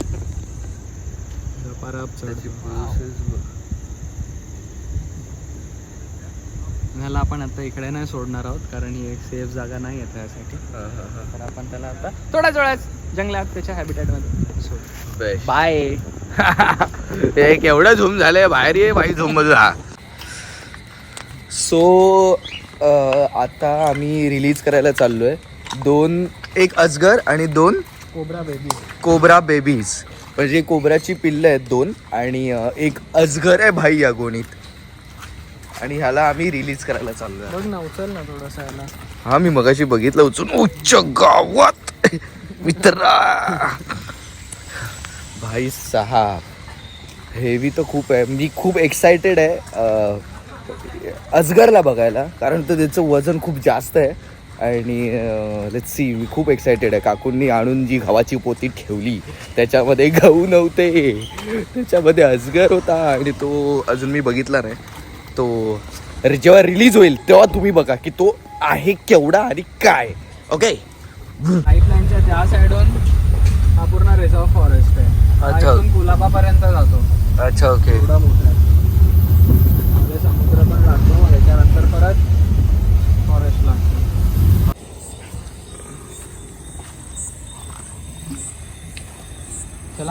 ह्याला आपण आता इकडे नाही सोडणार आहोत कारण ही एक सेफ जागा नाही आहे त्यासाठी. तर आपण त्याला आता थोड्याच वेळात जंगलात त्याच्या हॅबिटॅट मध्ये सोड. बाय. एक एवढं झूम झालंय, बाहेर ये भाई झूम मधून. सो आता आम्ही रिलीज करायला चाललोय एक अजगर आणि 2 कोब्रा बेबीज. म्हणजे कोब्राची पिल्लं आहेत 2 आणि एक अजगर आहे भाई या गोणीत. आणि ह्याला आम्ही रिलीज करायला चाललोय. बघ ना, उचल ना थोडासा याला. हा, मी मगाशी बघितलं उचलून. उच्च गावात मित्रा भाई साहब, हेवी तर खूप आहे. मी खूप एक्सायटेड आहे अजगरला बघायला, कारण तर त्याचं वजन खूप जास्त आहे. आणि लेट्स सी, मी खूप एक्सायटेड आहे. काकूंनी आणून जी गव्हाची पोती ठेवली त्याच्यामध्ये गहू नव्हते, त्याच्यामध्ये अजगर होता आणि तो अजून मी बघितला नाही. तो जेव्हा रिलीज होईल तेव्हा तुम्ही बघा की तो आहे केवढा आणि काय. ओके, पाईपलाईनच्या त्या साईडून हा पूर्ण रिझर्व फॉरेस्ट आहे. अच्छा. कुलाबा पर्यंत जातो. अच्छा, ओके. एवढा मोठा आहे. समुद्र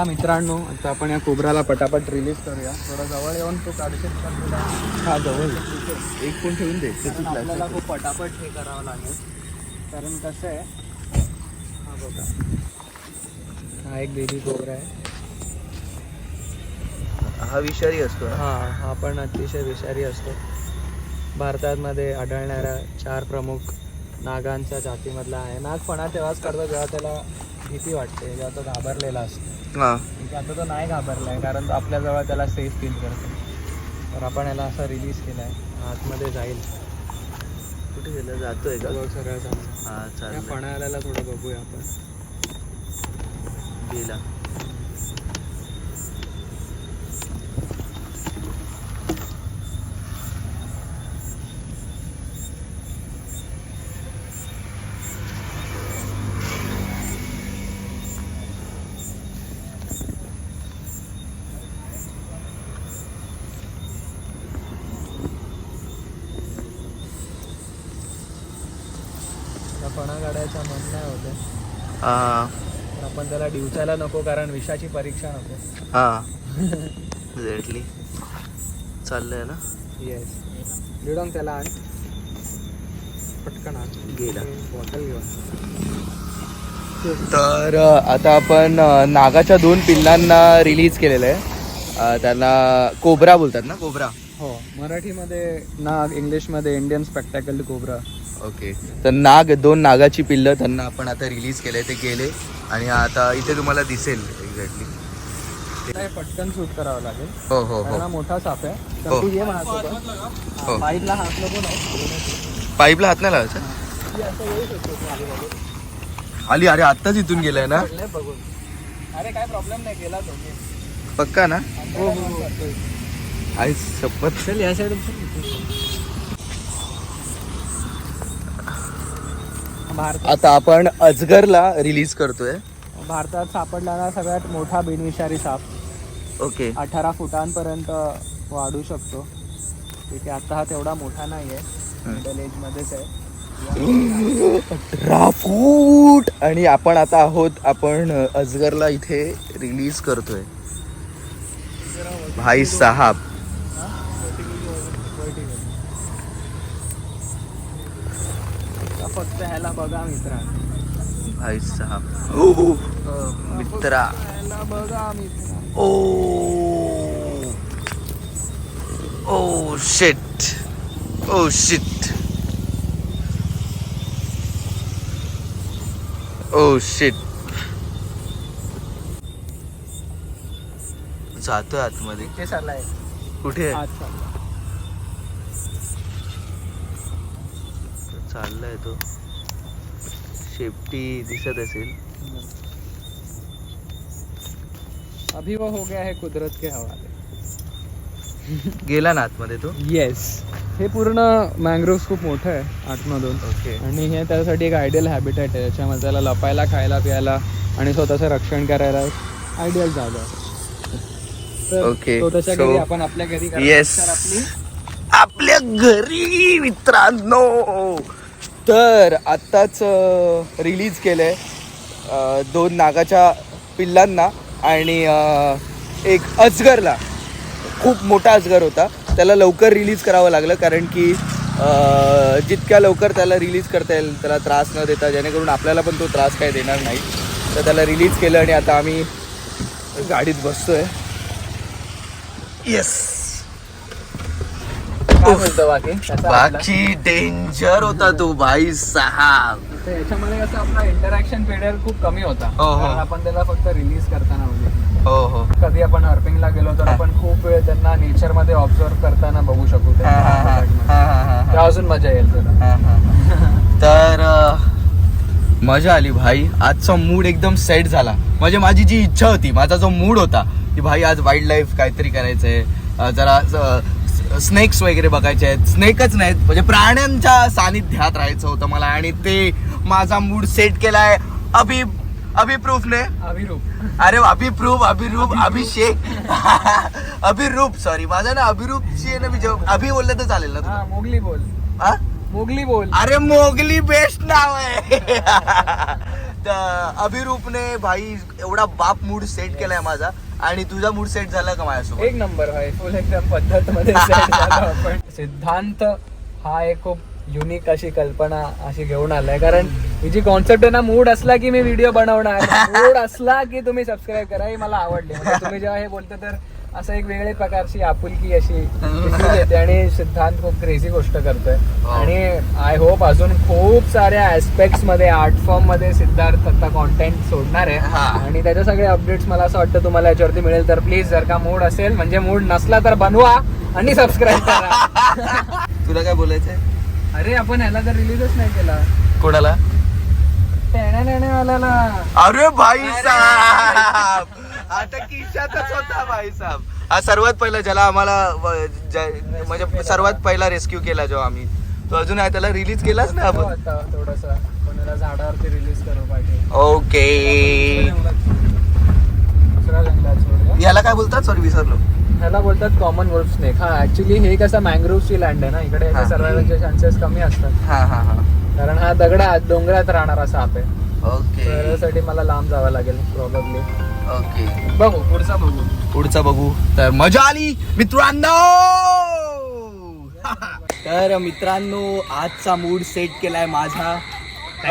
मित्रांनो, आता आपण या कोबराला पटापट रिलीज करूया. थोडा जवळ येऊन तो काढशील का तुला? हा जवळ एक फोन ठेवून दे. आपल्याला खूप पटापट हे करावं लागेल, कारण कसं आहे, हा बघा, हा एक बेबी कोबरा आहे. हा विषारी असतो ना? हा पण अतिशय विषारी असतो. भारतामध्ये आढळणाऱ्या 4 प्रमुख नागांच्या जातीमधला आहे. नागपणा तेव्हाच करतो जेव्हा त्याला भीती वाटते, जेव्हा तो घाबरलेला असतो. हा. आता तो नाही घाबरला आहे, कारण तो आपल्याजवळ त्याला सेफ फील करतो. तर आपण याला असं रिलीज केला आहे, आतमध्ये जाईल. कुठे गेलं? जातोय का? सगळं चालेल. हा या चालेल. पणाला थोडं बघूया आपण. गेला. त्या पणा काढायचा मन नाही होते, हा तर आपण त्याला डिवचायला नको, कारण विषाची परीक्षा नको. हा एक्झॅक्टली. चाललंय ना? येस, लिडून त्याला आण पटकन, आण गेला. बॉटल घेऊन. तर आता आपण नागाच्या 2 पिल्लांना रिलीज केलेलं आहे. त्यांना कोबरा बोलतात ना? कोबरा. हो, मराठीमध्ये नाग, इंग्लिशमध्ये इंडियन स्पेक्टॅकल्ड कोबरा. ओके. तर 2 नागाची पिल्लं त्यांना आपण आता रिलीज केले. ते गेले आणि आता इथे तुम्हाला दिसेल एक्झॅक्टली. त्याला पटकन शूट करावं लागेल, हो हो कारण हा हो मोठा साप आहे. तर हो. तू ये माझ्यासोबत. हो. पाईपला हात नको नाही. पाईपला हात नाही लावायचा. ती असं येऊ शकतो तू आजूबाजू. आली. अरे आत्ताच इथून गेलाय ना? पडलंय बघून. अरे काय प्रॉब्लेम नाही, गेला तो. पक्का ना? हो. आई शपथ. चल या साईड. आता आपण अजगरला रिलीज करतोय. भारतात सापडणारा सगळ्यात मोठा बिनविषारी साप. ओके. 18 फुटांपर्यंत वाढू शकतो. ठीक आहे, आता हा तेवढा मोठा नाही आहे, मिडल एज मध्येच आहे. 18 फूट. आणि आपण आता आपण अजगरला इथे रिलीज करतोय. भाई साहब. फक्त ह्याला बघा मित्रांनो. भाई साहब. मित्रा. ह्याला बघा मित्रांनो. Oh shit. Oh shit. Oh shit. जातोय आतमध्ये. ते सरलाय कुठे आज चालला. चाललाय तो. शेपटी दिसत असेल. अभी वो हो गया है कुदरत के हवाले. गेला ना आतमध्ये तो. येस, हे पूर्ण मँग्रोव्ह खूप मोठं आहे आतमधून. ओके. आणि हे त्यासाठी एक आयडियल हॅबिटॅट आहे, त्याच्यामध्ये त्याला लपायला, खायला, प्यायला आणि स्वतःचं रक्षण करायला आयडियल जागा आहे. तर ओके. तो त्याच्या So, घरी, आपण आपल्या घरी करतो. yes. तर आपली आपल्या घरी मित्रांनो. तर आत्ताच रिलीज केलंय 2 नागाच्या पिल्लांना आणि एक अजगरला. खूप मोठा अजगर होता, त्याला लवकर रिलीज करावं लागलं, कारण की जितक्या लवकर त्याला रिलीज करता येईल, त्याला त्रास न देता, जेणेकरून आपल्याला पण तो त्रास काय देणार नाही. तर त्याला रिलीज केलं आणि आता आम्ही गाडीत बसतोय. येस. काय बोलतो बाकी त्याचा आपला? बाकी डेंजर होता तो भाई साहब. तर याच्यामध्ये कसं आपला इंटरॅक्शन पिरियड खूप कमी होता, हो, हो. कारण आपण त्याला फक्त रिलीज करताना बघितलं. हो हो. कधी आपण हर्पिंगला गेलो तर आपण खूप वेळ त्यांना नेचरमध्ये ऑब्झर्व करताना बघू शकू. त्या अजून मजा येईल तुला. तर मजा आली भाई. आजचा मूड एकदम सेट झाला. म्हणजे माझी जी इच्छा होती, माझा जो मूड होता की भाई आज वाईल्ड लाईफ काहीतरी करायचंय, जरा स्नेक्स वगैरे बघायचे आहेत. स्नेकच नाहीत, म्हणजे प्राण्यांच्या सानिध्यात राहायचं होतं मला. आणि ते माझा मूड सेट केलाय अभिप्रूफने. अरे अभिषेक अभिरूप. सॉरी, माझं ना अभिरूपची आहे ना. अभि बोललं तर चालेल ना तुला? मोगली बोल. हा? मोगली बोल. अरे मोगली बेस्ट नाव आहे. अभिरूपने भाई एवढा बाप मूड सेट केलाय माझा. आणि तुझा मूड सेट झाला का माझ्यासोबत? एक नंबर भाई, फुल एकदम पद्धत मध्ये set झालो आपण. सिद्धांत हा एक खूप युनिक अशी कल्पना अशी घेऊन आलाय, कारण ही जी कॉन्सेप्ट आहे ना, मूड असला की मी व्हिडिओ बनवणार, मूड असला की तुम्ही सबस्क्राईब करा, ही मला आवडली. म्हणजे तुम्ही जेव्हा हे बोलता तर असं एक वेगळ्या प्रकारची आपुलकी अशी feel येते. आणि सिद्धांत खूप क्रेझी गोष्ट करतोय. आणि आय होप अजून खूप साऱ्या ऍस्पेक्ट्स मध्ये, आर्ट फॉर्म मध्ये सिद्धार्थ आता कॉन्टेंट सोडणार आहे. आणि त्याचे सगळे अपडेट्स मला असं वाटतं तुम्हाला याच्यावरती मिळेल. तर प्लीज जर का मूड असेल, म्हणजे मूड नसला तर बनवा आणि सबस्क्राईब करा. तुला काय बोलायचंय? अरे आपण ह्याला तर रिलीजच नाही केला. कोणाला? वाल्याला. अरे भाई साहब, आता किशातच होता भाई साहब. हा सर्वात पहिला ज्याला आम्हाला म्हणजे सर्वात पहिला रेस्क्यू केला जेव्हा आम्ही, तो अजून आहे, त्याला रिलीज केलाच नाही आपण. थोडस कोणाला झाडावरती रिलीज करू पाहिजे. ओके, दुसरा जंगलात सोड. याला काय बोलतात? सॉरी विसरलो. ह्याला बोलतात कॉमन वुल्फ स्नेक. हा ऍक्च्युली हे कसं मँग्रोव्हची लँड आहे ना, इकडे सर्वायवलचे चान्सेस कमी असतात. हा हा हा, कारण हा दगडात डोंगरात राहणारा साप आहे. ओके त्यासाठी मला लांब जावं लागेल प्रॉब्ली. ओके, बघू पुढचा बघू. पुढचा बघू. तर मजा आली मित्रांनो. तर मित्रांनो, आजचा मूड सेट केलाय माझा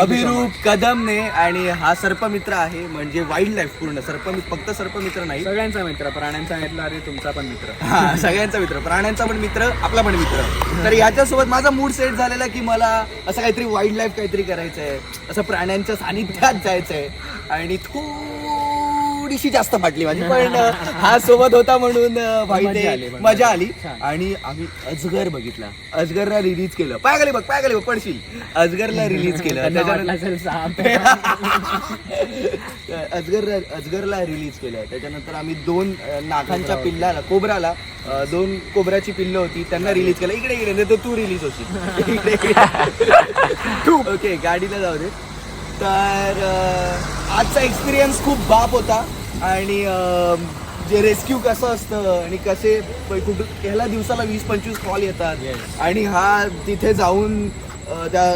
अभिरूप कदमने. आणि हा सर्पमित्र आहे, म्हणजे वाईल्ड लाईफ पूर्ण सर्पमित्र, फक्त सर्पमित्र नाही, सगळ्यांचा मित्र, प्राण्यांचा मित्र आणि तुमचा पण मित्र. हा, सगळ्यांचा मित्र, प्राण्यांचा पण मित्र, आपला पण मित्र. तर याच्यासोबत माझा मूड सेट झालेला की मला असं काहीतरी वाईल्ड लाईफ काहीतरी करायचंय, असं प्राण्यांच्या सानिध्यात जायचंय. आणि थोडीशी जास्त फाटली माझी, पण हा सोबत होता म्हणून भाई ते मजा आली. आणि आम्ही अजगर बघितला, अजगरला रिलीज केलं. पायाखाली बघ, पायाखाली बघ, पडशील. अजगरला रिलीज केलं, अजगरला रिलीज केलं. त्याच्यानंतर आम्ही 2 नागांच्या पिल्लाला, कोबराला, 2 कोबराची पिल्लं होती, त्यांना रिलीज केलं. इकडे इकडे, नाही तर तू रिलीज होशील. इकडे ओके, गाडीला जाऊ दे. तर आजचा एक्सपिरियन्स खूप बाप होता. आणि जे रेस्क्यू कसं असतं आणि कसे कुठं ह्याला दिवसाला 20-25 कॉल येतात. आणि हा तिथे जाऊन त्या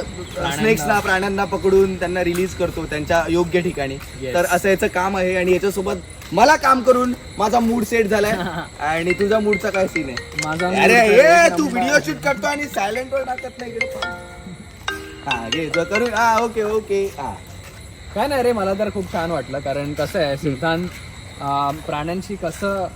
स्नेक्सना, प्राण्यांना पकडून त्यांना रिलीज करतो त्यांच्या योग्य ठिकाणी. तर असं याचं काम आहे. आणि याच्यासोबत मला काम करून माझा मूड सेट झालाय. आणि तुझा मूडचा काय सीन आहे? माझा अरे तू व्हिडिओ शूट करतो आणि सायलेंट वर टाकत नाही इकडे. हा घे करून. हा ओके ओके. हा काय नाही रे, मला तर खूप छान वाटलं. कारण कसं आहे, सिद्धांत प्राण्यांशी कसं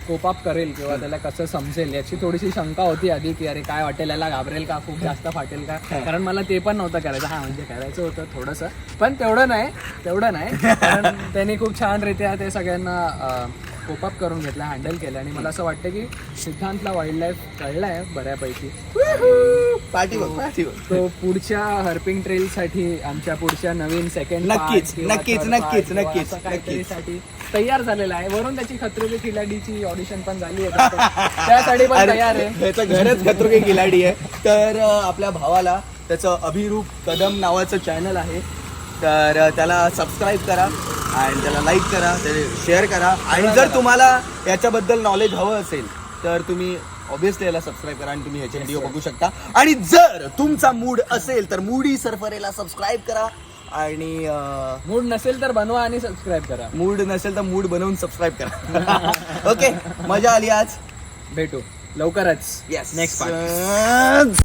कोप अप करेल किंवा त्याला कसं समजेल याची थोडीशी शंका होती आधी, की अरे काय वाटेल, याला घाबरेल का, खूप जास्त फाटेल का. कारण मला ते पण नव्हतं करायचं. हा म्हणजे करायचं होतं थोडंसं, पण तेवढं नाही. कारण त्यांनी खूप छानरित्या ते सगळ्यांना कोप अप करून घेतलं, हँडल केलं. आणि मला असं वाटतं की सिद्धांतला वाईल्ड लाईफ कळलाय बऱ्यापैकी. पार्टी बघ, पार्टी बघ. तो पुढच्या हर्पिंग ट्रेल साठी, आमच्या पुढच्या नवीन सेकंड नक्कीच साठी तयार झालेला आहे. वरून त्याची खतरो के खिलाडीची ऑडिशन पण झाली आहे, त्यासाठी पण तयार आहे. त्याचं घरच खतरो के खिलाडी आहे. तर आपल्या भावाला त्याचं अभिरूप कदम नावाचं चॅनल आहे, तर त्याला सबस्क्राईब करा आणि त्याला लाईक करा, शेअर करा. आणि जर तुम्हाला याच्याबद्दल नॉलेज हवं असेल तर तुम्ही ऑब्विसली याला सबस्क्राईब करा आणि तुम्ही ह्याचे व्हिडिओ बघू शकता. आणि जर तुमचा मूड असेल तर मूडी सरफरेला सबस्क्राईब करा. आणि मूड नसेल तर बनवा आणि सबस्क्राईब करा. मूड नसेल तर मूड बनवून सबस्क्राईब करा. ओके, मजा आली आज. भेटू लवकरच येस, नेक्स्ट पार्ट.